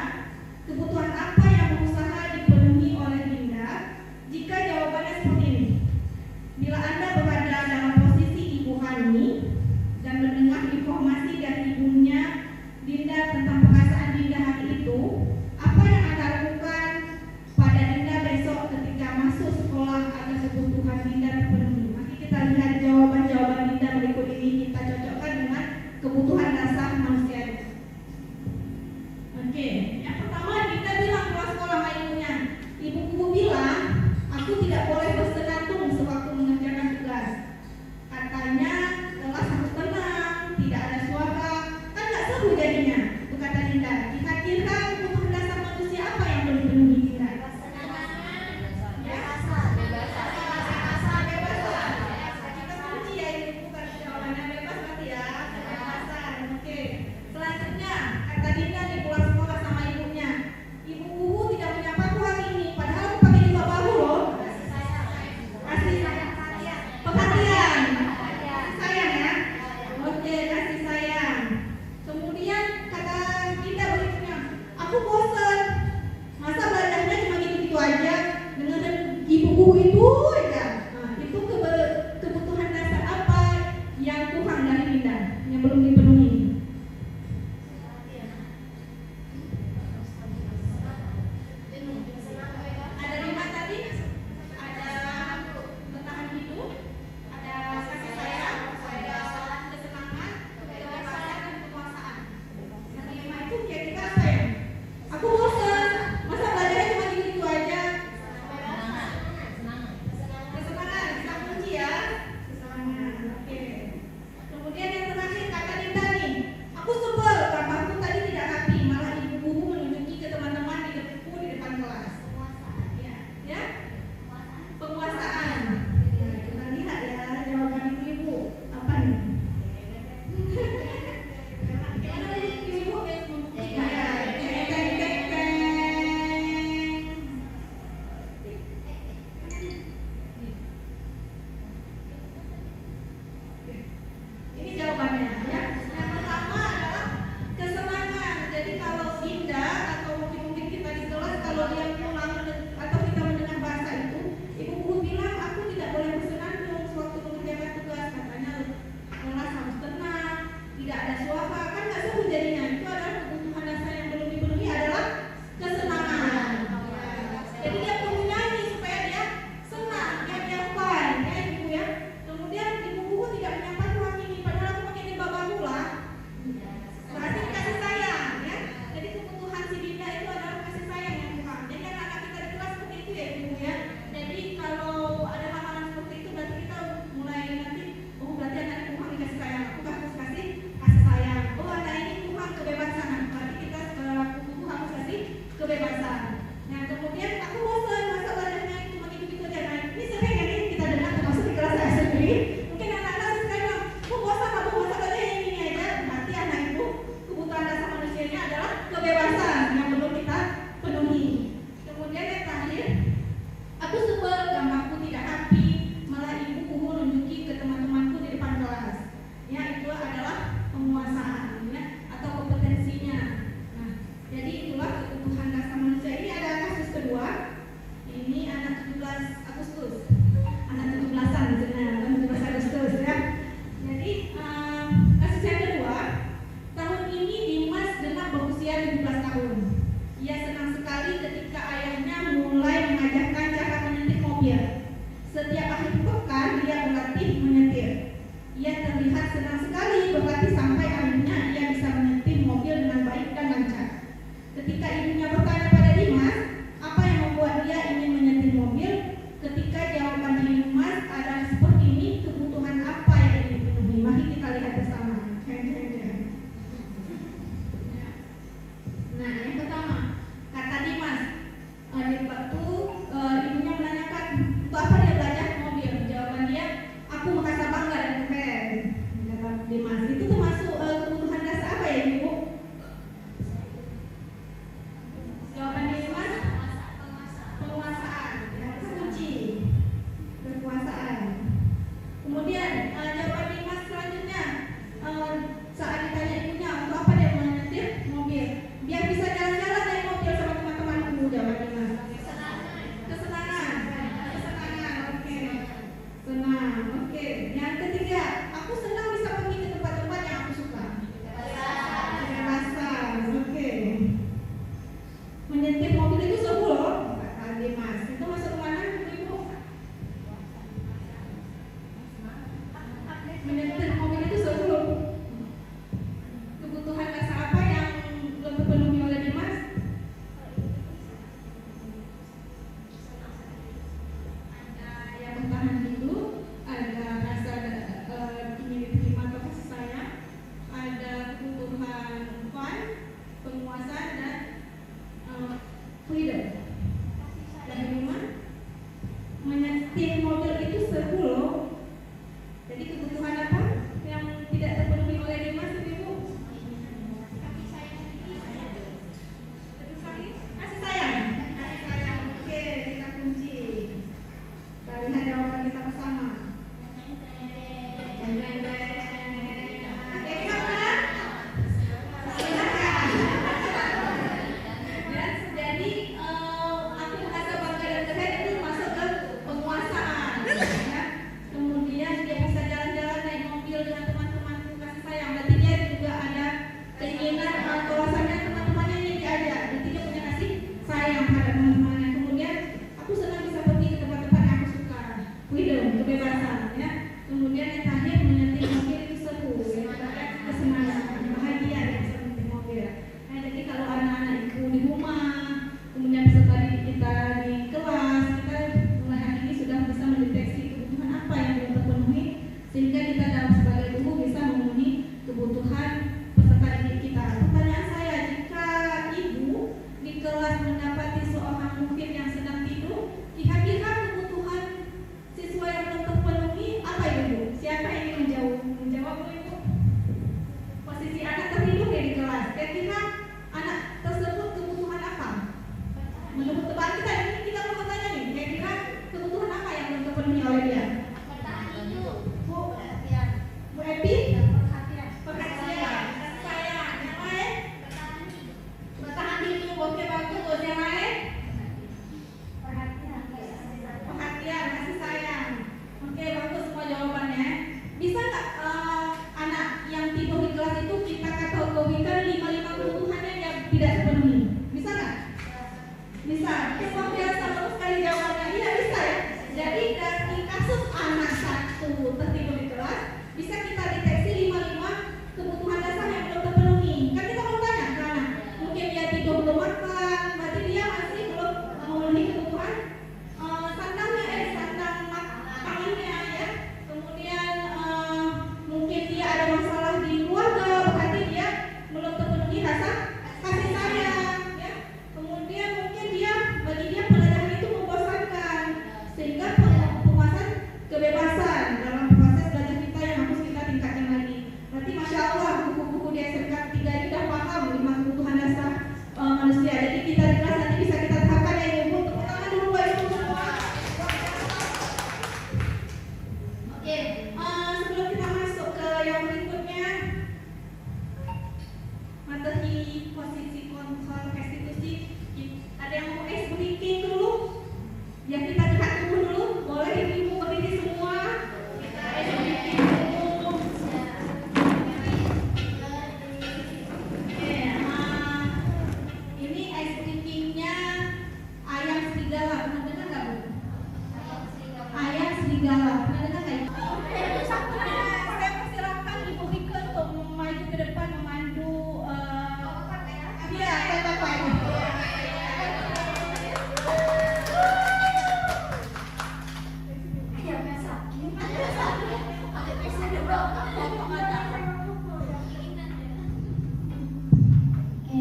kebutuhan apa yang berusaha dipenuhi oleh Dinda jika jawabannya seperti ini? Bila Anda berada dalam posisi ibu Hani dan mendengar informasi dari ibunya Dinda tentang perasaan Dinda hari itu, apa yang Anda lakukan pada Dinda besok ketika masuk sekolah agar kebutuhan Dinda terpenuhi? Nanti kita lihat jawaban-jawaban Dinda berikut ini, kita cocokkan dengan kebutuhan dasar manusia. Oke, yang pertama Dinda bilang keluar sekolah sama ibunya. Ibu bilang, aku tidak boleh bersenandung sewaktu mengerjakan tugas. Katanya kelas harus tenang, tidak ada suara, kan nggak seru jadinya. Berkata Dinda, kira-kira kebutuhan dasar manusia apa yang belum dipenuhi Dinda? Kita kunci ya, ini bukan jawabannya bebas berarti ya. Kebebasan. Oke. Selanjutnya kata Dinda nih pulang sekolah sama ibunya. Ibu Wuwu tidak menyapa aku hari ini, padahal aku pakai jilbab baru loh. Kasih perhatian. Kasih sayang ya. Oke, kasih sayang. Kemudian kata Dinda berikutnya, aku bosan. Masa belajarnya cuma gitu-gitu aja, dengerin ibu Wuwu itu aja. Nah, itu kebutuhan dasar apa yang kurang dari Dinda, yang belum dipenuhi? Ada 5 tadi, ada bertahan hidup, ada kasih sayang, ada kesenangan, kebebasan, dan kekuasaan. Yang 5 itu kira-kira apa ya? Aku bosan, masa belajarnya cuma gitu-gitu aja. Kesenangan, kita kunci ya. Kesenangan, oke. Kemudian yang terakhir kata Dinda tidak sepenuhnya. Bisa nggak? Bisa. Semua biasa terus sekali jawabannya. Iya bisa ya. Jadi dari kasus anak satu tertidur di kelas bisa kita deteksi 5 kebutuhan dasar yang belum terpenuhi. Kan kita mau tanya ke anak, mungkin dia tidur belum makan, berarti dia masih belum memenuhi kebutuhan sandang pangannya ya. Kemudian mungkin dia ada masalah di keluarga, berarti dia belum terpenuhi rasa kasih sayang ya. Kemudian mungkin bagi dia pelajaran itu membosankan, sehingga penguasaan kebebasan dalam proses belajar kita yang harus kita tingkatkan lagi. Berarti Masya Allah buku-buku di SMK 3 ini sudah paham 5 kebutuhan dasar manusia. Jadi kita di kelas nanti bisa kita terapkan ya Ibu. Tepuk tangan dulu buat Ibu semua. Oke, sebelum kita masuk ke yang berikutnya, materi posisi kontrol restitusi, ada yang mau ice breaking dulu? Ya kita lihat dulu. Boleh Ibu berdiri semua. Kita ice breaking dulu. Oke, ini ice breakingnya ayam serigala. Pernah dengar nggak Bu? Ayam serigala. Pernah dengar nggak? Saya persilakan Ibu Rika untuk maju ke depan memandu. Iya, kata-kata.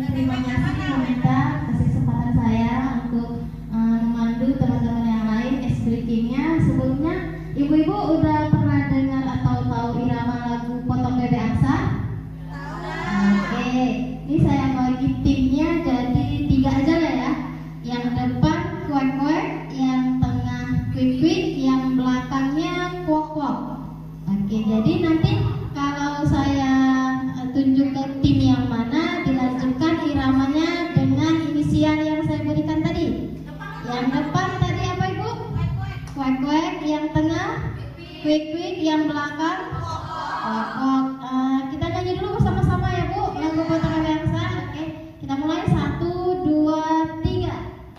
Terima kasih Meminta kasih kesempatan saya untuk memandu teman-teman yang lain ice breakingnya. Sebelumnya ibu-ibu udah pernah dengar atau tahu irama lagu Potong Bebek Angsa? Oke, ini saya bagi timnya jadi 3 aja lah ya. Yang depan kuek-kuek, yang tengah kuik-kuik, yang belakangnya kuok-kuok. Oke, jadi nanti kalau saya tunjuk ke tim yang mana, dilanjutkan iramanya dengan inisial yang saya berikan tadi. Yang depan tadi apa Ibu? Kuek-kuek, yang tengah kuik-kuik, yang belakang kuok-kuok. Kita nyanyi dulu bersama-sama ya Bu, lagu Potong Bebek Angsa. Oke, kita mulai 1, 2, 3.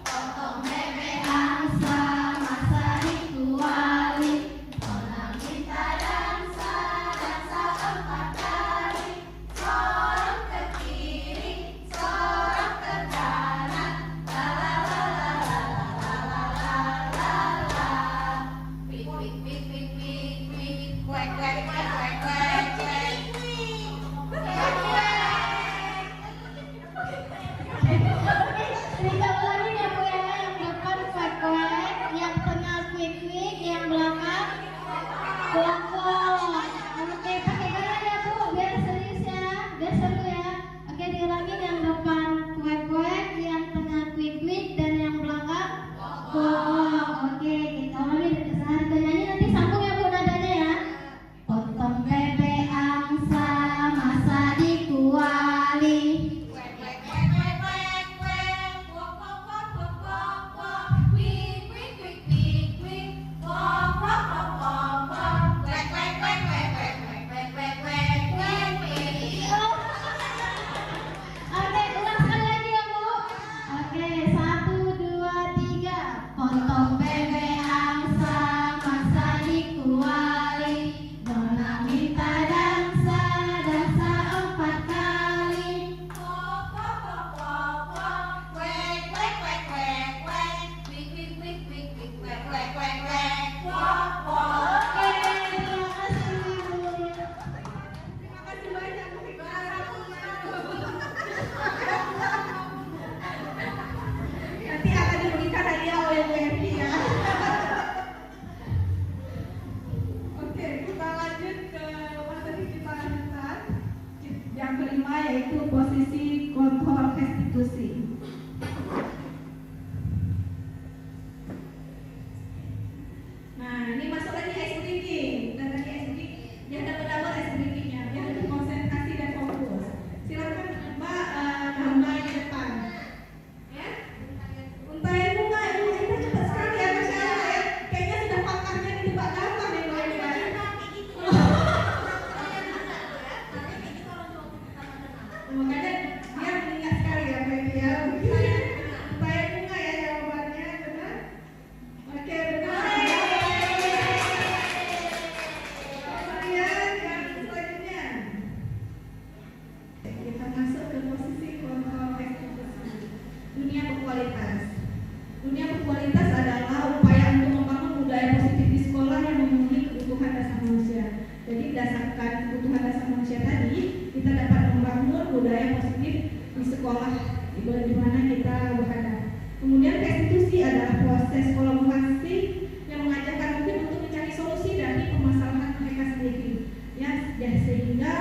Potong bebek angsa, masa dikuali, orang minta dansa, dansa 4 kali, sorong ke kiri, sorong ke kanan, la la la la la la la la la. Wik wik wik wik wik wik, kuek kuek kuek kuek kuek kuek. Tiga ulangi ya Bu ya, yang depan kuek-kuek, yang tengah kuik-kuik, yang belakang kuok-kuok. Oke, pakai gaya ya Bu, biar serius ya, biar seru ya. Oke, diulangi yang depan kuek-kuek, yang tengah kuik-kuik, dan yang belakang kuok. Oke, kita ulangi harga nyanyi nanti sambung ya Bu nadanya ya. Potong bebek angsa, masa dikuali. Oke, ulang sekali lagi ya Bu. Oke, 1, 2, 3. Potong bebek angsa, masa dikuali, dona minta dansa, dansa 4 kali. Oke, terima kasih Bu. Terima kasih banyak Bu Rika. Nanti akan diberikan hadiah oleh Bu Evi ya. Oke, kita lanjut ke materi kita lanjutkan. Yang kelima yaitu posisi kontrol restitusi. Nah, ini masuk lagi ice breaking. Dan lagi ice breaking, yang dapat ice breakingnya, yang lebih konsentrasi dan fokus. Silakan Mbak gambar di depan. Ya? Untayan bunga, Ibu kita cepat sekali ya, Masya Allah ya. Kayaknya sudah pakahnya di tempat gambar nih Mbak Ibu. Makanya dia mengingat sekali ya Mbak sekolah di mana kita berada. Kemudian restitusi adalah proses kolaborasi yang mengajarkan mungkin untuk mencari solusi dari permasalahan mereka sendiri, ya sehingga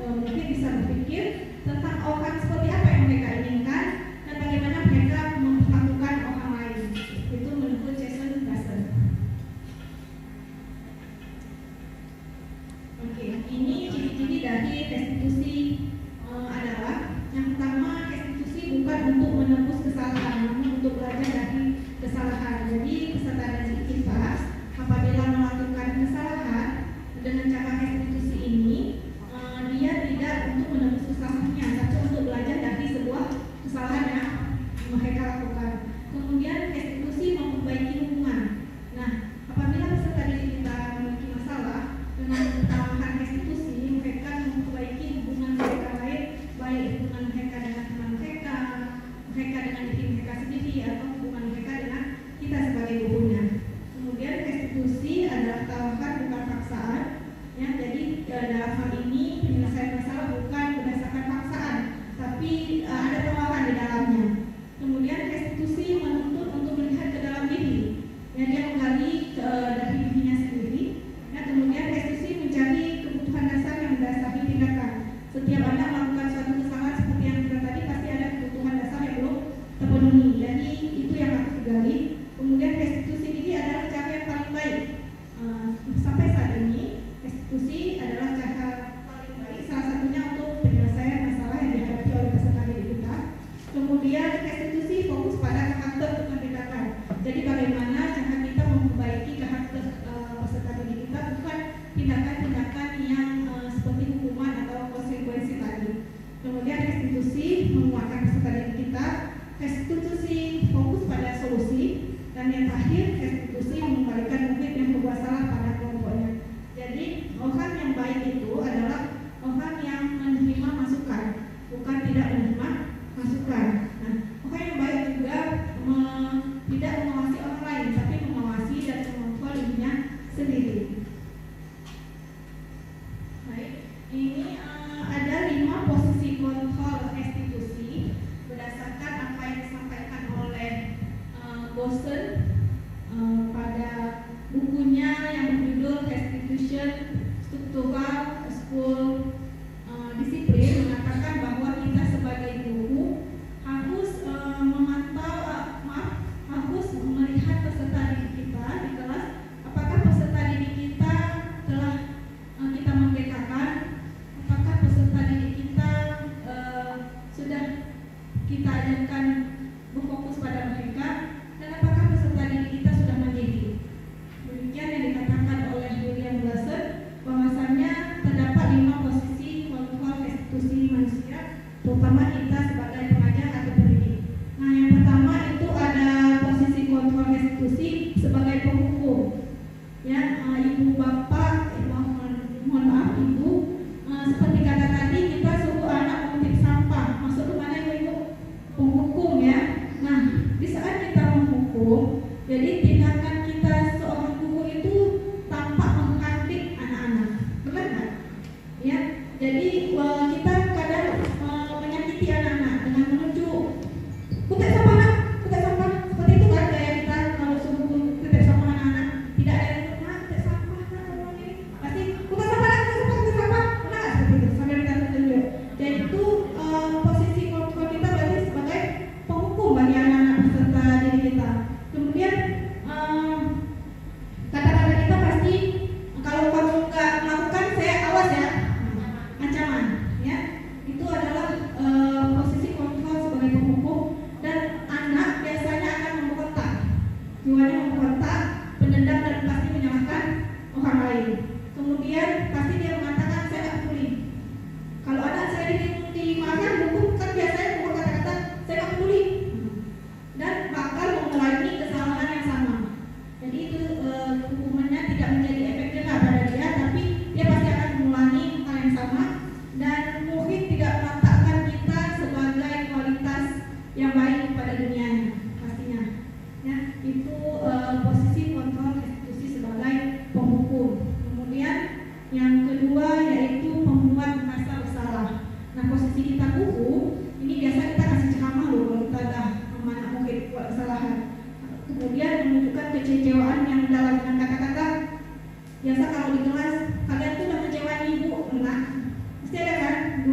mungkin bisa berpikir tentang orang seperti apa yang mereka inginkan dan bagaimana mereka memperlakukan orang lain. Itu menurut Jason Russell. Oke, ini ciri-ciri dari restitusi adalah yang pertama, restitusi bukan untuk menebus kesalahan, namun untuk belajar dari kesalahan. Jadi peserta didik kita apabila melakukan kesalahan dengan cara restitusi ini, dia tidak untuk menebus kesalahannya, tapi untuk belajar dari sebuah kesalahan yang mereka lakukan. Kemudian restitusi memperbaiki hubungan. Nah, apabila peserta didik kita memiliki masalah dengan kesalahan restitusi, mereka memperbaiki hubungan mereka lain, baik hubungan mereka dengan teman mereka dengan diri mereka sendiri, atau hubungan mereka dengan kita sebagai gurunya. Kemudian restitusi adalah tawaran bukan paksaan, ya. Jadi dalam hal ini penyelesaian masalah bukan berdasarkan paksaan, tapi ada tawaran di dalamnya. Kemudian restitusi menuntut untuk melihat ke dalam diri, ya, dia menggali dari dirinya sendiri. Ya, kemudian restitusi mencari kebutuhan dasar yang mendasari tindakan. Setiap Anda melakukan suatu kesalahan seperti yang kita tadi, pasti ada kebutuhan dasar yang belum terpenuhi. Jadi itu yang harus digali. Kemudian restitusi ini adalah cara yang paling baik. Sampai saat ini restitusi adalah cara paling baik, salah satunya untuk penyelesaian masalah yang dihadapi oleh peserta didik kita. Kemudian restitusi fokus pada karakter kemerdekaan. Jadi bagaimana cara kita memperbaiki karakter peserta didik kita, bukan tindakan-tindakan yang seperti hukuman atau konsekuensi tadi. Kemudian restitusi menguatkan peserta didik kita. Restitusi fokus pada solusi. Dan yang terakhir, restitusi mengembalikan murid yang berbuat salah pada kelompoknya. Jadi orang yang baik itu adalah orang yang menerima masukan, bukan tidak menerima masukan. Nah, orang yang baik juga tidak mengawasi orang lain, tapi mengawasi dan mengontrol dirinya sendiri. Baik, ini ada 5 posisi kontrol restitusi berdasarkan apa yang disampaikan oleh Boston pada bukunya yang berjudul Restitution Structural School Discipline, mengatakan bahwa kita sebagai guru harus harus melihat peserta didik kita di kelas, apakah peserta didik kita telah kita merdekakan, apakah peserta didik kita sudah kita ajarkan berfokus pada mereka, dan apakah peserta didik kita sudah mandiri. Demikian yang dikatakan oleh William Glasser, bahwasannya terdapat 5 posisi kontrol restitusi manusia, terutama kita sebagai pengajar atau pendidik. Nah, yang pertama itu ada posisi kontrol restitusi sebagai penghukum. Ya, ibu bapak, mohon maaf ibu, seperti kata tadi kita suruh anak memetik sampah, masuk ke mana ibu? Penghukum, ya. Nah, di saat kita menghukum, jadi tindakan kita seorang guru itu tampak mengkritik anak-anak, benar kan? Ya, jadi kita kadang menyakiti anak-anak dengan menunjuk, kutip sampah nak, kutip sampah, seperti itu kan gaya kita kalau suruh kutip sampah anak-anak. Tidak ada yang nak kutip sampah, pasti kutip sampah nak, kutip sampah, benar seperti itu sambil kita tunjuk. Jadi itu posisi kontrol kita berarti sebagai penghukum bagi anak-anak peserta didik kita. Kemudian kata-kata kita pasti, kalau kamu nggak melakukan, saya awas ya, ancaman, ya.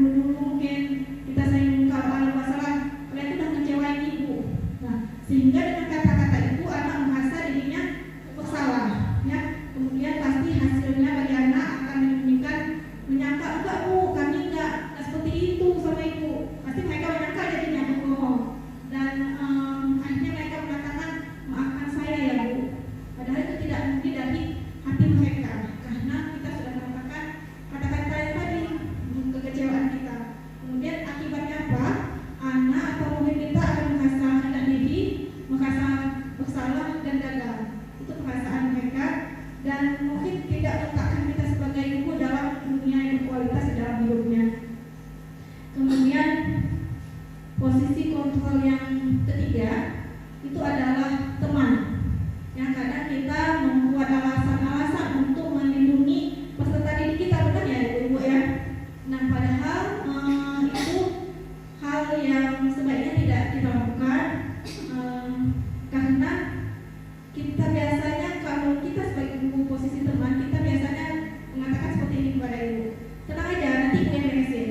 dulu mungkin kita sering kalau masalah kalian itu udah ngecewain ibu. Nah, sehingga dengan kata-kata itu anak merasa dirinya bersalah, ya. Kemudian pasti hasilnya bagi anak akan menyangka enggak bu, kami enggak seperti itu sama ibu. Pasti mereka menyangka jadinya berbohong dan akhirnya mereka mengatakan maafkan saya ya bu. Padahal itu tidak murni dari hati mereka karena kita sudah mengatakan kata-kata yang tadi kekecewaan kita. Kemudian akibatnya apa? Anak atau murid kita akan merasa rendah diri, merasa bersalah dan gagal. Itu perasaan mereka dan mungkin tidak meletakkan kita sebagai ibu dalam dunia yang berkualitas dalam hidupnya. Kemudian posisi kontrol yang ketiga itu adalah teman. Yang kadang kita membuat alasan-alasan untuk melindungi peserta didik kita, benar ya ibu ya. Nah padahal itu hal yang sebaiknya tidak dilakukan karena kita biasanya kalau kita sebagai ibu posisi teman kita biasanya mengatakan seperti ini kepada ibu, tenang aja nanti ibu yang beresin.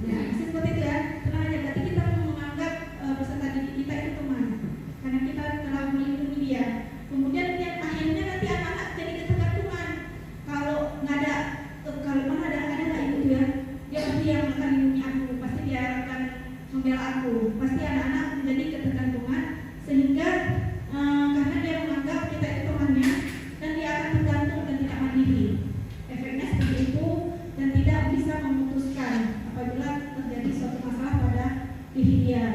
Ya seperti itu ya, tenang aja. Berarti kita menganggap peserta didik kita itu teman karena kita telah melindungi dia. Kemudian yang akhirnya nanti anak-anak jadi ketergantungan. Kalau nggak ada, kalau mana ada nggak ibu ya, dia pasti yang akan lindungi aku, pasti dia akan membela aku. Pasti anak-anak menjadi ketergantungan sehingga karena dia menganggap kita itu temannya dan dia akan tergantung dan tidak mandiri. Efeknya seperti itu dan tidak bisa memutuskan apabila terjadi suatu masalah pada diri dia.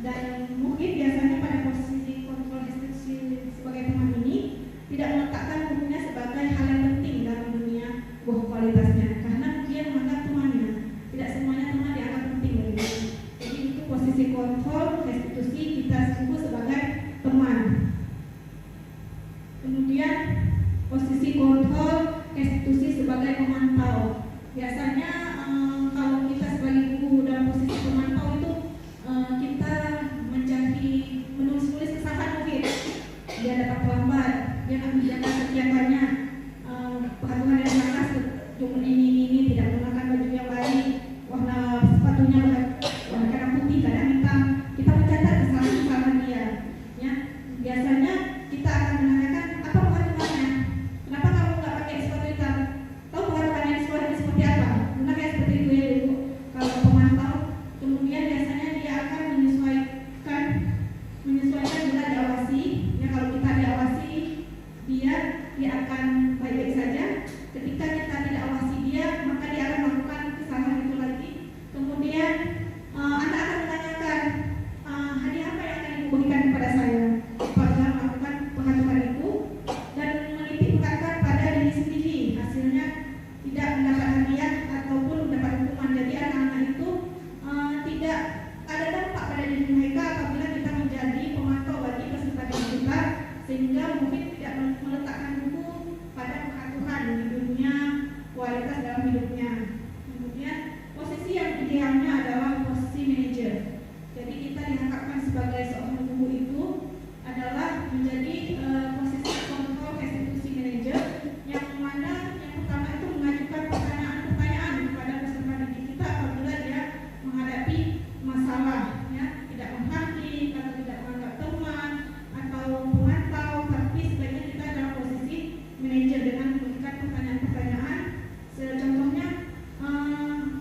Dan mungkin biasanya pada posisi kontrol institusi sebagai teman ini tidak meletakkan gurunya sebagai hal yang penting dalam dunia buah kualitasnya karena dia menganggap temannya. Tidak semuanya teman dianggap penting bagi dia. Jadi itu posisi kontrol restitusi kita sebut sebagai teman. Kemudian posisi kontrol restitusi sebagai pemantau. Biasanya kalau kita sebagai guru dalam posisi pemantau itu kita mencari menulis kesalahan mungkin dia dapat terlambat, dia akan menjaga kegiatannya, perhatian yang keras, cuma ini tidak menggunakan baju yang baik, warna sepatunya kadang putih kadang hitam. Kita mencatat kesalahan dia, ya. Biasanya kita akan menanyakan apa perhitungannya, kenapa kamu nggak pakai sepatu hitam, tahu perhitungannya di sekolah seperti apa, benar ya seperti itu ya ibu. Kalau pemantau, kemudian biasanya dia akan menyesuaikan bila diawasi, ya kalau kita diawasi dia akan baik-baik saja. Ketika kita tidak awasi dia, maka dia akan melakukan kesalahan itu lagi. Kemudian anak akan menanyakan hadiah apa yang akan ibu berikan kepada saya apabila melakukan pengaturan itu dan menitip beratkan pada diri sendiri, hasilnya tidak mendapat hadiah ataupun mendapat hukuman. Jadi anak-anak itu tidak ada dampak pada diri mereka apabila kita menjadi pemantau bagi peserta didik kita, sehingga mungkin tidak meletakkan buku pada peraturan di dunia kualitas dalam hidupnya. Kemudian posisi yang idealnya adalah posisi manajer. Jadi kita diharapkan sebagai seorang guru itu adalah menjadi posisi kontrol restitusi manajer yang mana yang pertama itu mengajukan pertanyaan-pertanyaan kepada peserta didik kita apabila dia menghadapi masalah, ya, tidak menghakimi atau tidak menganggap teman atau pemantau, tapi sebaiknya kita dalam posisi manajer dengan memberikan pertanyaan-pertanyaan. Contohnya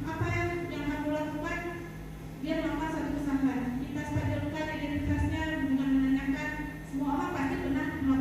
apa yang kamu lakukan? Dia melakukan suatu kesalahan. Kita sebagai identitasnya dengan menanyakan, semua orang pasti pernah melakukan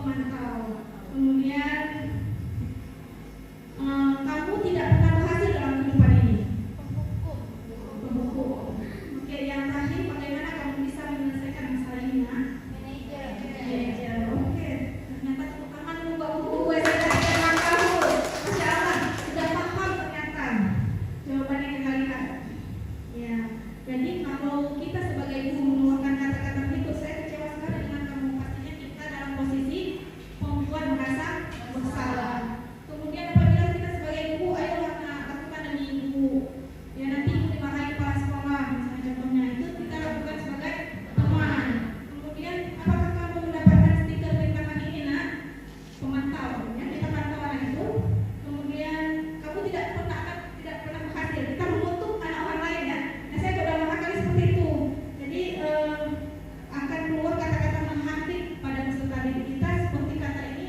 pemantau. Kemudian kamu tidak pernah berhasil dalam kehidupan ini. Pembuku. Oke, yang terakhir, bagaimana kamu bisa menyelesaikan masalah ini? Manajer. Oke, ternyata tepuk tangan dulu buat buku saya teman kamu. Masya Allah, sudah paham ternyata jawabannya kita lihat. Ya, jadi kalau kita sebagai ibu mengeluarkan kata-kata begitu, saya kecewa sekali dengan kamu. Pastinya kita dalam posisi membuat merasa bersalah. Kemudian apabila kita sebagai ibu, ayolah lakukan demi ibu. Ya, nanti ibu dimarahi kepala sekolah, misalnya contohnya, itu kita lakukan sebagai teman. Kemudian apakah kamu mendapatkan stiker rintangan ini, nak? Pemantau, ya, kita pantau anak itu. Kemudian kamu tidak pernah berhasil. Kita mengutuk anak orang lain, ya. Nah, saya sudah mengakali seperti itu. Jadi akan keluar kata-kata menghakimi pada peserta didik kita seperti kata ini,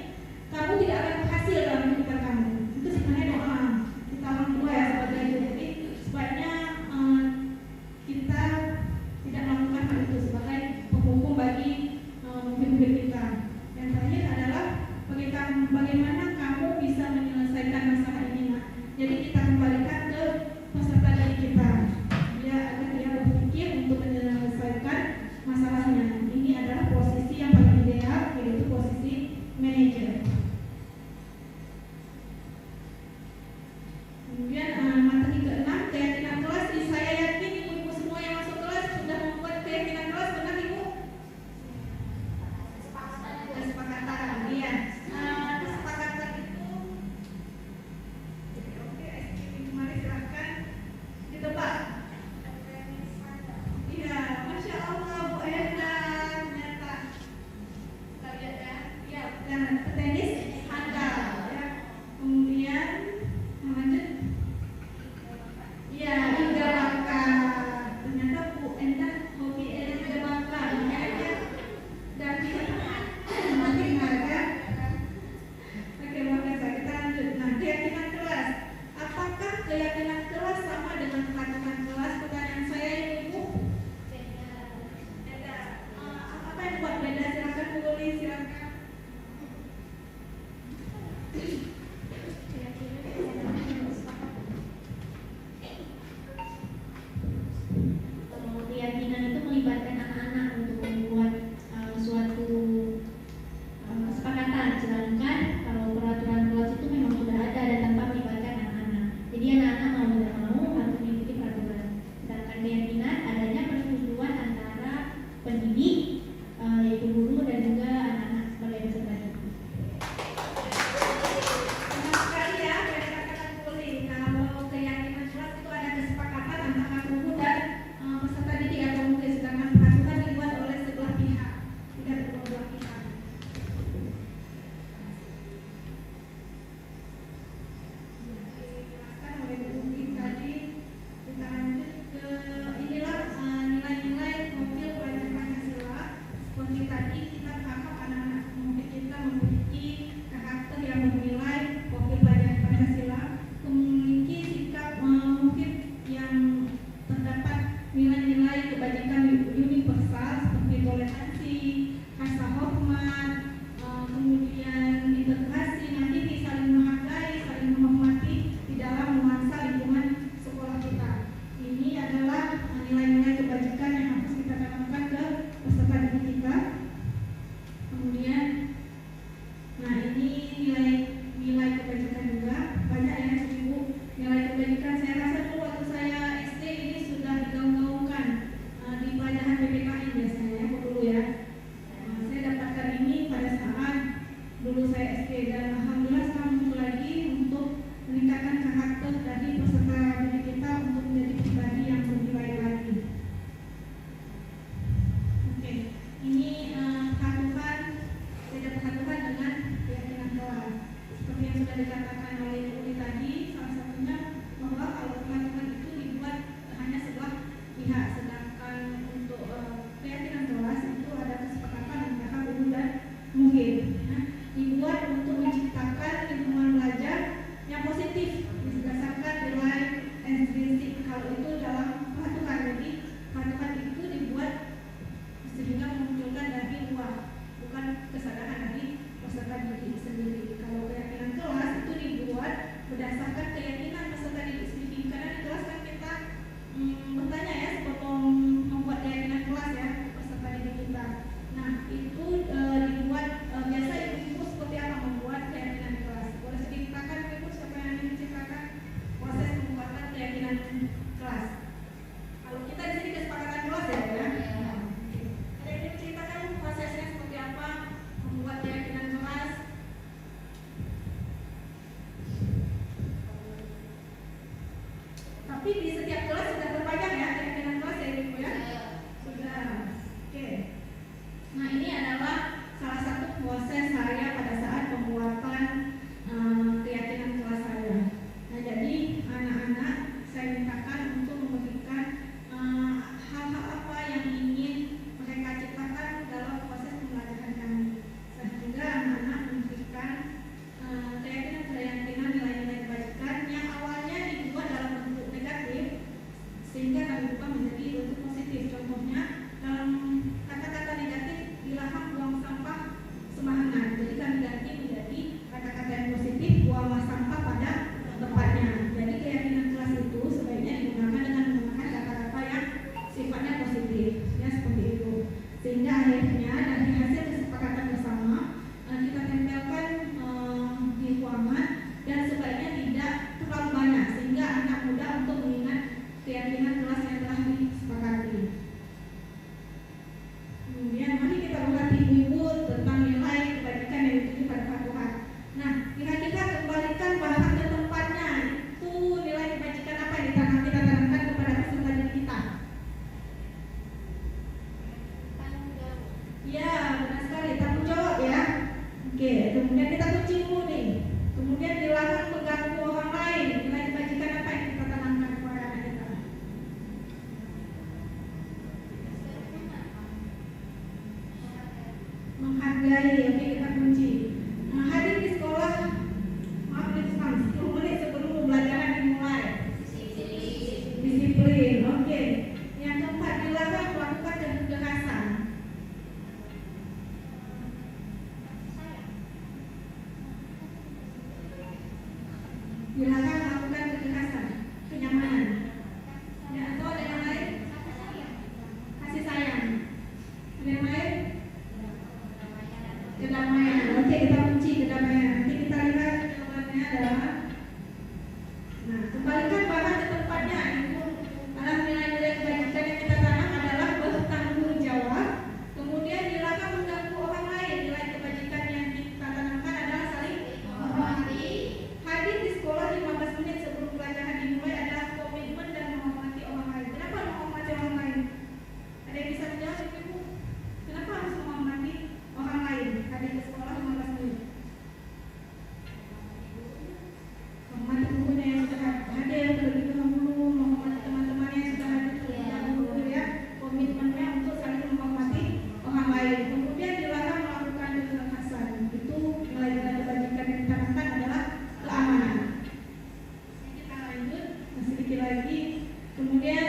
kamu tidak akan berhasil dalam kehidupan kamu. Itu sebenarnya doa kita orang tua ya sebagai ibu. Jadi sebaiknya kita tidak melakukan hal itu sebagai penghukum bagi murid-murid kita. Yang terakhir adalah bagaimana kamu bisa menyelesaikan masalah ini, nak. Jadi kita kembalikan ke peserta didik kita, agar dia berpikir untuk menyelesaikan masalahnya. Ini adalah posisi yang paling ideal, yaitu posisi manajer. Kemudian materi ke-6, keyakinan kelas. Saya yakin ibu-ibu semua yang masuk kelas sudah membuat keyakinan kelas, benar ibu? Kesepakatan, iya. Kesepakatan itu, oke, mari silahkan ditebak. Iya, Masya Allah, Bu Enda, ternyata kita lihat ya, iya, dan petenis handal, ya. Kemudian lanjut, iya, iga bakar. Ternyata Bu Enda hobi iga bakar, kayaknya dari makin harga. Oke, luar biasa. Kita lanjut. Nah, keyakinan kelas. Apakah keyakinan kelas sama dengan kepatuhan kelas? Pertanyaan saya ini, Ibu. Beda. Apa yang buat beda? Silakan tulis, silakan. Kalau keyakinan itu melibatkan anak-anak untuk membuat suatu kesepakatan, sedangkan kalau peraturan kelas itu memang sudah ada dan tanpa melibatkan anak-anak. Jadi anak-anak mau tidak mau harus mengikuti peraturan. Sedangkan keyakinan adanya persetujuan antara pendidik, yaitu guru dan juga anak-anak sebagai peserta didik. Benar sekali ya, dari kata-kata tulis. Kalau keyakinan kelas itu ada kesepakatan antara guru dan peserta didik atau murid, sedangkan peraturan dibuat oleh sebelah pihak, tidak kedua belah pihak. Dijelaskan oleh Bu Umi tadi. Kita lanjut ke inilah nilai-nilai profil pelajar Pancasila. Seperti tadi kita berharap anak-anak murid kita memiliki karakter yang bernilai profil pelajar Pancasila, memiliki sikap mungkin yang terdapat nilai-nilai kebajikan universal seperti toleransi, rasa hormat, kemudian integrasi, mandiri, saling menghargai, saling menghormati di dalam nuansa lingkungan sekolah kita. Ini adalah nilai-nilai kebajikan yang harus kita tanamkan ke peserta didik kita. Kemudian, nah ini nilai kebajikan juga banyak ya Ibu. Nilai kebajikan saya rasa dulu waktu saya SD ini sudah digaung-gaungkan di pelajaran PPKI biasanya ya, dulu ya. Saya dapatkan ini pada saat dulu saya SD dan alhamdulillah sekarang muncul lagi untuk meningkatkan karakter dari peserta didik kita untuk menjadi pribadi yang bernilai lagi. Oke, ini perhatikan dengan keyakinan kelas. Seperti yang sudah dikatakan oleh Ibu Uli tadi, salah satunya bahwa kalau perhatikan itu dibuat hanya sebelah pihak, sedangkan untuk keyakinan kelas itu ada kesepakatan antara guru dan murid. Dibuat untuk menciptakan lingkungan belajar yang positif berdasarkan nilai intrinsik. Kalau itu dalam perhatikan, jadi perhatikan itu dibuat sehingga memunculkan dari luar, bukan kesadaran dari Kedamaian. Oke, kita kunci kedamaian. Nanti kita lihat jawabannya adalah. Nah, kembalikan bahan ke tempatnya. Itu adalah nilai-nilai kebajikan yang kita tanam adalah bertanggung jawab. Kemudian dilarang mengganggu orang lain. Nilai kebajikan yang kita tanamkan adalah saling menghormati. Hadir di sekolah 15 menit sebelum pelajaran dimulai adalah komitmen dan menghormati orang lain. Kenapa menghormati orang lain? Ada yang bisa menjawab, Ibu? Kenapa harus menghormati orang lain? Hadir di sekolah 15 menit. Menghormati gurunya yang sudah hadir terlebih dahulu, menghormati teman-teman yang sudah hadir terlebih dahulu, ya. Komitmennya untuk saling menghormati orang lain. Kemudian dilarang melakukan kekerasan. Itu nilai-nilai kebajikan yang kita tanamkan adalah keamanan. Kita lanjut sedikit lagi. Kemudian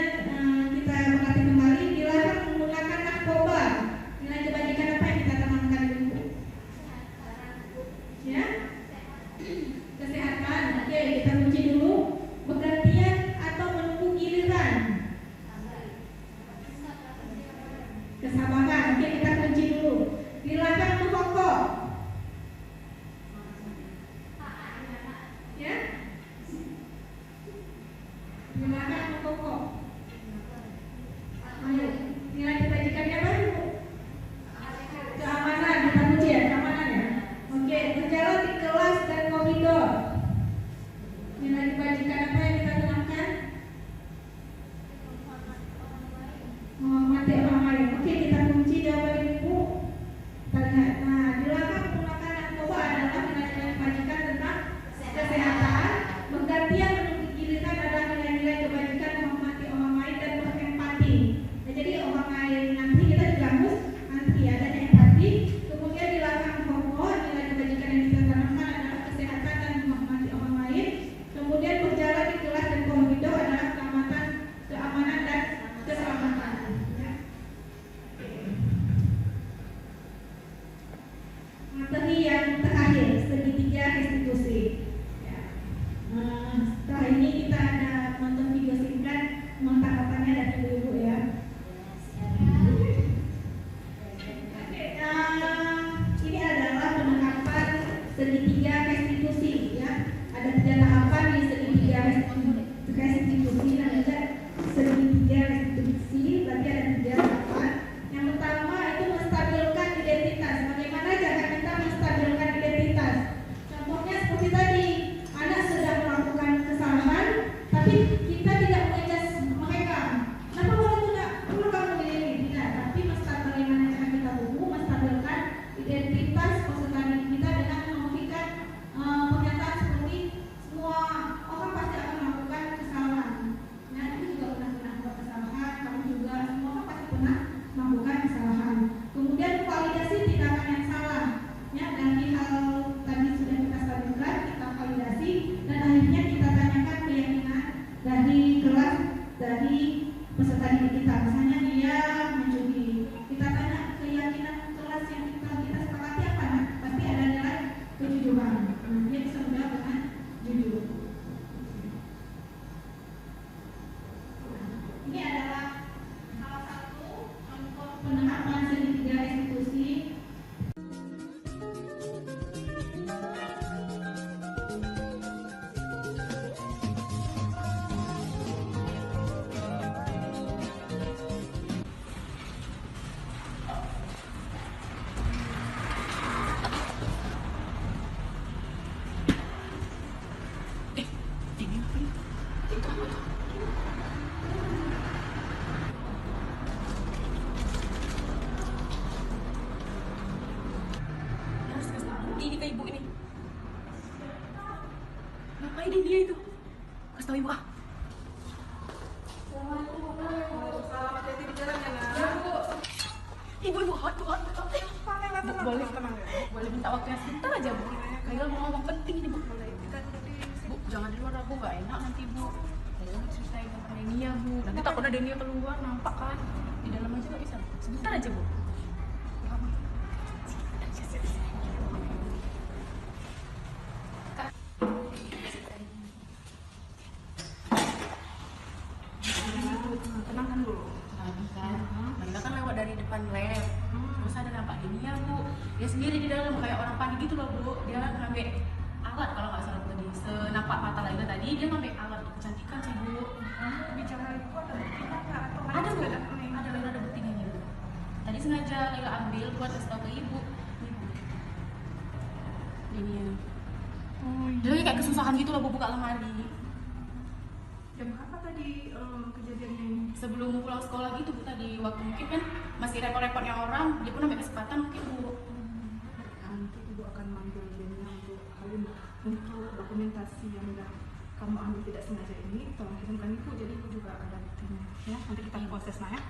kita berkati kembali, dilarang menggunakan narkoba. Nilai kebajikan apa yang kita tanamkan itu? Ya, kesehatan. Oke, kita kunci dulu. Bergantian atau menunggu giliran. Kesabaran. Oke, kita kunci dulu. Dilarang merokok. Ya, dilarang merokok. Ayo, nilai kebajikannya apa, Ibu? Keamanan. Kita kunci ya, keamanan ya. Oke, berjalan di kelas dan koridor. Nilai kebajikan apa yang kita tanamkan? Menghormati orang lain. Oke, kita kunci jawaban Ibu. Kita lihat. Nah, dilarang menggunakan narkoba adalah nilai-nilai kebajikan tentang kesehatan. Bergantian menunggu giliran adalah nilai-nilai kebajikan menghormati orang lain dan berempati. Nah, jadi orang lain nanti kita juga harus nanti adanya empati. Kemudian dilarang merokok. Nilai kebajikan yang kita tanamkan adalah kesehatan dan menghormati orang lain. Kemudian berjalan di kelas dan koridor adalah keamanan dan keselamatan. Ya. Materi yang terakhir, segitiga restitusi. Ya. Setelah ini kita ada nonton video singkat tanggapannya dari Ibu-ibu ya. Oke, ini adalah penerapan segitiga restitusi ya. Ada 3 tahapan di segitiga restitusi dan juga segitiga restitusi. Berarti ada 3 tahapan. Yang pertama itu menstabilkan identitas. Bagaimana cara kita menstabilkan identitas? Contohnya seperti tadi, anak sedang melakukan kesalahan, tapi kita tidak mengejas mereka. Kenapa kalau tidak perlu kamu begini? Tidak. Tapi bagaimana cara kita menstabilkan identitas peserta didik kita dengan memberikan pernyataan seperti semua orang pasti akan melakukan kesalahan. Ya, aku juga pernah melakukan kesalahan, kamu juga, semua orang pasti pernah melakukan kesalahan. Kemudian validasi tindakan yang salah. Ya, dari hal tadi sudah kita stabilkan, kita validasi, dan akhirnya kita tanyakan keyakinan dari kelas, dari peserta didik kita. Misalnya dia mencuri, kita tanya keyakinan kelas yang kita sepakati apa? Nah, pasti ada nilai kejujuran. Nah, dia bisa menjawab dengan jujur. Ini adalah salah satu contoh penerapan segitiga restitusi. Ini ke ibu ini. Ngapain dia itu? Kasih tahu ibu ah. Hati-hati di jalan ya, Nak. Ibu hot. Boleh tenang ya. Boleh minta waktunya sebentar aja bu. Kayla mau ngomong penting ini bu. Bu jangan di luar bu, gak enak nanti bu. Kayla mau ceritain tentang Denia bu. Nanti takutnya Denia keluar nampak kan. Di dalam aja gak bisa. Sebentar aja bu. Tenangkan dulu. Nanda kan lewat dari depan lab. Terus ada nampak Denia bu. Dia sendiri di dalam dalam kayak orang panik gitu loh Bu. Dia ngambil alat kalau nggak salah tadi, senapak mata Laila tadi dia ngambil alat kecantikan sih Bu. Bicara itu ada buktinya nggak? Atau hanya Ada Bu, sekedar klaim? ada Laila ada buktinya gitu. Tadi sengaja Laila ambil buat kasih tahu ke ibu. Ini ya. Oh, Dia lagi kayak kesusahan gitu loh Bu buka lemari. jam berapa tadi kejadiannya ini? Sebelum pulang sekolah gitu Bu tadi, waktu mungkin kan masih repot-repotnya orang, dia pun ambil kesempatan mungkin Bu. Nanti ibu akan manggil Denia untuk untuk dokumentasi yang udah kamu ambil tidak sengaja ini, tolong kirimkan ibu, jadi ibu juga ada buktinya ya. Nanti kita proses ya.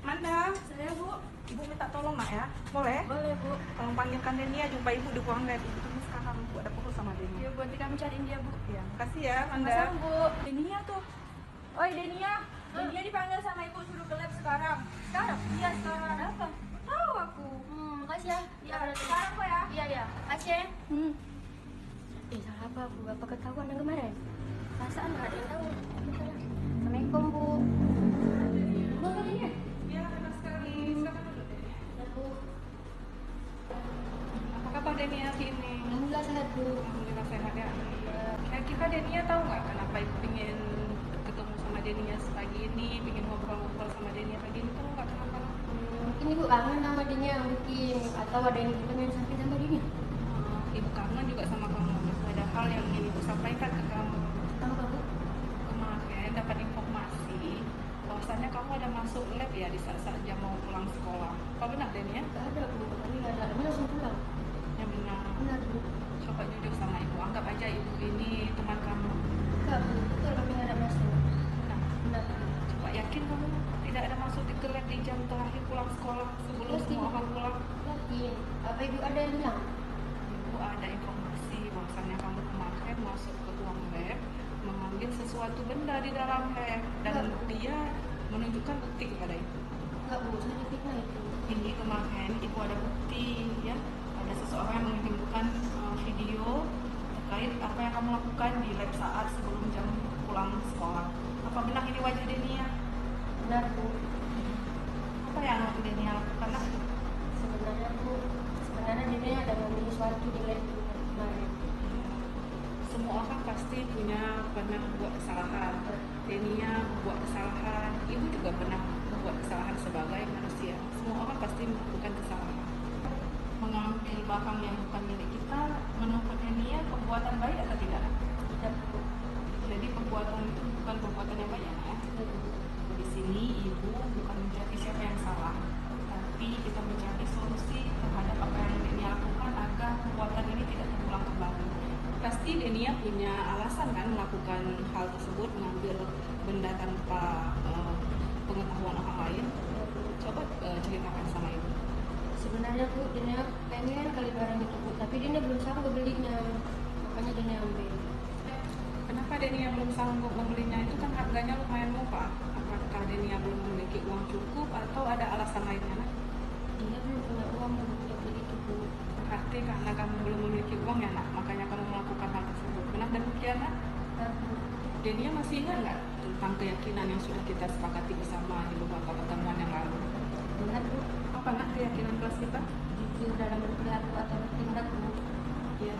Manda, saya Bu, ibu minta tolong nak ya, boleh? Boleh Bu. Tolong panggilkan Denia, jumpa ibu di ruang lab. Ibu tunggu sekarang, Bu ada perlu sama Denia. Ya, buat kami cariin dia Bu. Ya, makasih ya Manda. Sama-sama, Bu. Denia tuh. Oi Denia, Denia dipanggil sama ibu suruh ke lab sekarang. Sekarang? Iya sekarang. Apa? Tahu aku. Makasih ya. Iya sekarang kok ya. Iya iya. Makasih ya. Salah apa Bu? Apa ketahuan yang kemarin? Perasaan nggak ada yang tahu. Assalamualaikum Bu. Ya, enak sekali. Silakan duduk Denia. Apa kabar Denia hari ini? Alhamdulillah sehat Bu. Alhamdulillah sehat ya. Kira-kira Denia tahu nggak kenapa ibu pengen ketemu sama Denia pagi ini, pengen ngobrol-ngobrol sama Denia pagi ini, tahu nggak kenapa? Mungkin Ibu kangen sama Denia mungkin, atau ada yang pengen sampaikan sama Denia. Ibu kangen juga sama kamu. Ada hal yang ingin ibu sampaikan ke kamu. Tahu nggak Bu? Kemarin dapat informasi bahwasannya kamu ada masuk lab ya di saat-saat jam mau pulang sekolah. Apa benar Denia? Nggak ada Bu. Kami nggak ada. Kami langsung pulang. Yang benar. Benar Bu. Coba jujur sama ibu. Anggap aja ibu ini teman kamu. Nggak Bu. Betul kami nggak ada masuk. Nah, Benar Bu. coba yakin kamu tidak ada masuk di lab di jam terakhir pulang sekolah sebelum Yakin. semua orang pulang. Yakin. Apa Ibu ada yang bilang? Ibu ada informasi bahwasannya kamu kemarin masuk ke ruang lab mengambil sesuatu benda di dalam lab dan Enggak. dia menunjukkan bukti kepada ibu. Nggak Bu. Saya difitnah itu. Ini kemarin ibu ada bukti ya, ada seseorang yang mengirimkan video terkait apa yang kamu lakukan di lab saat sebelum jam pulang sekolah. Apa benar ini wajah Denia? Benar Bu. Apa yang Denia lakukan? Nak? Sebenarnya Denia ada ngomong sesuatu di lab kemarin. Semua orang pasti pernah buat kesalahan. Denia membuat kesalahan, ibu juga pernah membuat kesalahan sebagai manusia. Semua orang pasti melakukan kesalahan. Mengambil barang yang bukan milik kita, menurut Denia perbuatan baik atau tidak? Tidak Bu. Jadi perbuatan itu bukan perbuatan yang baik ya. Di sini ibu bukan mencari siapa yang salah, tapi kita mencari solusi terhadap apa yang Denia lakukan agar perbuatan ini tidak terulang kembali. Pasti Denia punya alasan kan melakukan hal tersebut, mengambil benda tanpa pengetahuan orang lain. Coba ceritakan sama ibu. Sebenarnya Bu, Denia pengen kali barang itu Bu, tapi Denia belum sanggup belinya, makanya Denia ambil. Kenapa Denia belum sanggup membelinya? Itu kan harganya lumayan murah. Apakah Denia belum memiliki uang cukup atau ada alasan lainnya? Nak? Denia belum punya uang untuk beli itu Bu. Berarti karena kamu belum memiliki uang ya nak, makanya kamu melakukan hal tersebut. Benar demikian nak? Benar Bu. Denia masih ingat nggak tentang keyakinan yang sudah kita sepakati bersama di beberapa pertemuan yang lalu? Benar Bu. Apa nak keyakinan kelas kita? Jujur dalam berperilaku atau bertindak Bu. Ya,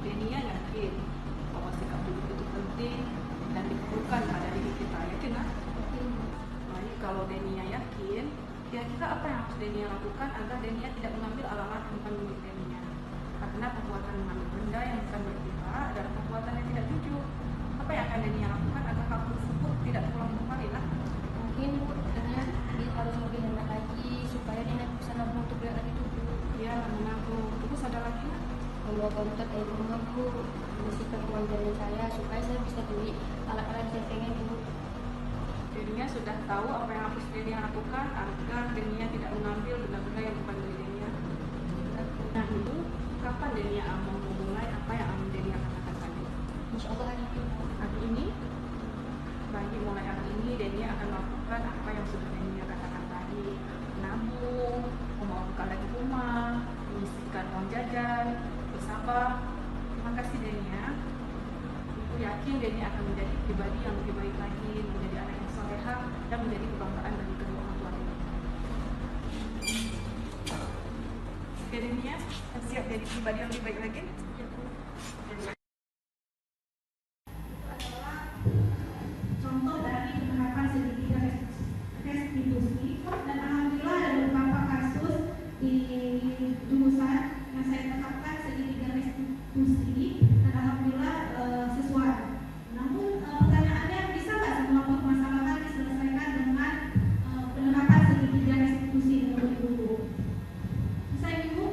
Denia yakin bahwa sikap jujur itu penting dan diperlukan pada diri kita. Yakin nak? Yakin Bu. Baik, kalau Denia yakin, kira-kira apa yang harus Denia lakukan agar Denia tidak mengambil alat-alat yang bukan milik Denia? Karena perbuatan mengambil benda yang bukan milik kita adalah perbuatan yang tidak jujur. Apa yang akan Denia lakukan agar hal tersebut tidak terulang kembali? Nah, Mungkin Bu, Denia dia harus lebih hemat lagi supaya Denia bisa nabung untuk beli alat itu Bu. ya menabung. Terus ada lagi nak? Kalau kontak dari rumah Bu, bersihkan uang jajan saya supaya saya bisa beli alat-alat yang saya pengen Bu. Denia sudah tahu apa yang harus Denia lakukan agar Denia tidak mengambil benda-benda yang bukan milik Denia. Nah itu, kapan Denia mau memulai apa yang Denia katakan tadi? Insya Allah hari itu Bu. Hari ini, bagi mulai hari ini Denia akan melakukan apa yang sudah Denia katakan tadi. Nabung, membawa bekal dari rumah, menyisihkan uang jajan, bersabar. Terima kasih Denia. Ibu yakin Deni akan menjadi pribadi yang lebih baik lagi, menjadi anak yang soleha dan menjadi kebanggaan bagi kedua orang tua Deni. Oke Deni ya, siap jadi pribadi yang lebih baik lagi? Contoh dari penerapan segitiga restitusi, dan alhamdulillah ada beberapa kasus di jurusan yang saya terapkan segitiga restitusi dan alhamdulillah sesuai. Namun pertanyaannya, bisa nggak semua permasalahan diselesaikan dengan penerapan segitiga restitusi menurut Ibu? Bisa Ibu?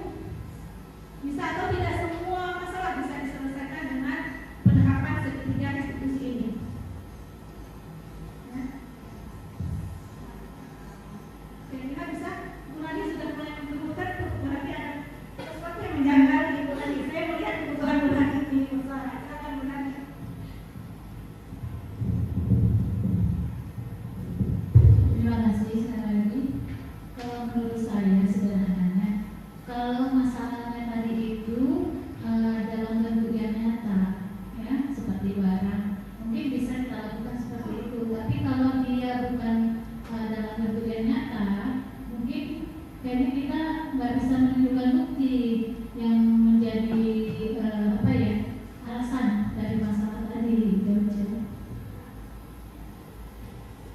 Bisa atau tidak semua masalah bisa diselesaikan dengan penerapan segitiga restitusi ini? Kira-kira bisa? Bu Nadi sudah mulai menyebutkan, berarti ada sesuatu yang menjanggal di Bu Nadi. Saya melihat kebutuhan Bu Nadi di masalah. Silakan Bu Nadi. Terima kasih sekali lagi. Kalau menurut saya sederhananya, kalau masalahnya tadi itu dalam bentuk yang nyata, ya seperti barang, mungkin bisa kita lakukan seperti itu. Tapi kalau dia bukan dalam bentuk yang nyata, mungkin kayaknya kita nggak bisa menunjukkan bukti yang menjadi alasan dari masalah tadi.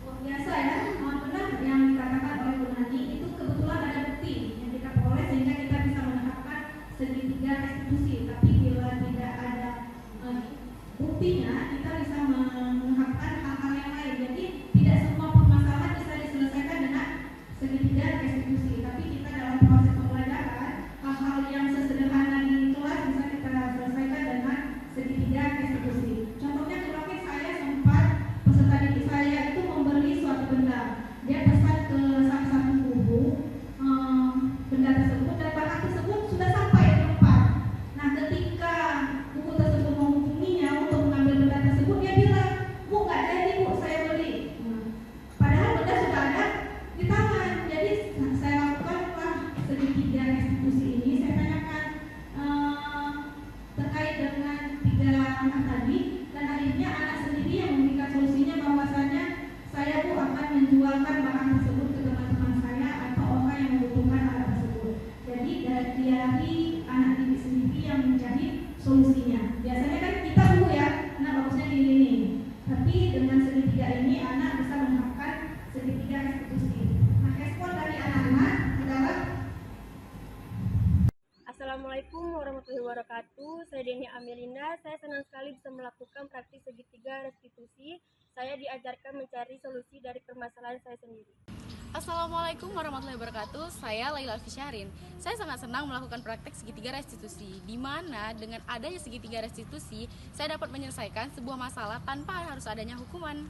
Luar biasa ya, benar yang dikatakan oleh Bu Nadi, itu kebetulan ada bukti yang kita peroleh sehingga kita bisa menerapkan segitiga restitusi. Tapi bila tidak ada buktinya, kita bisa menerapkan hal-hal yang lain. Jadi tidak semua permasalahan bisa diselesaikan dengan segitiga restitusi. Tapi kita dalam proses pembelajaran, hal-hal yang sesederhana di kelas bisa kita selesaikan dengan segitiga restitusi. Contohnya kemarin saya sempat, peserta didik saya itu membeli suatu benda. Dia pesan ke salah satu guru benda tersebut, dan barang tersebut sudah sampai di tempat. Nah, ketika guru tersebut menghubunginya untuk mengambil benda tersebut, dia bilang, "Bu, nggak jadi Bu, saya beli." Padahal benda sudah ada di tangan. Jadi saya lakukanlah segitiga restitusi ini. Saya tanyakan terkait dengan 3 anak tadi, dan akhirnya anak sendiri yang memberikan solusinya bahwasanya saya Bu akan menjualkan barang tersebut ke teman-teman saya atau orang yang membutuhkan alat tersebut. Jadi dari anak didik sendiri yang mencari solusinya. Biasanya kan kita Bu ya, anak bagusnya ini. Tapi dengan segitiga ini anak bisa menerapkan segitiga restitusi. Nah, respon dari anak-anak adalah, Assalamualaikum warahmatullahi wabarakatuh. Saya Deni Amelinda. Saya senang sekali bisa melakukan praktik segitiga restitusi. Saya diajarkan mencari solusi dari permasalahan saya sendiri. Assalamualaikum warahmatullahi wabarakatuh. Saya Laila Fisyarin. Saya sangat senang melakukan praktek segitiga restitusi, di mana dengan adanya segitiga restitusi, saya dapat menyelesaikan sebuah masalah tanpa harus adanya hukuman.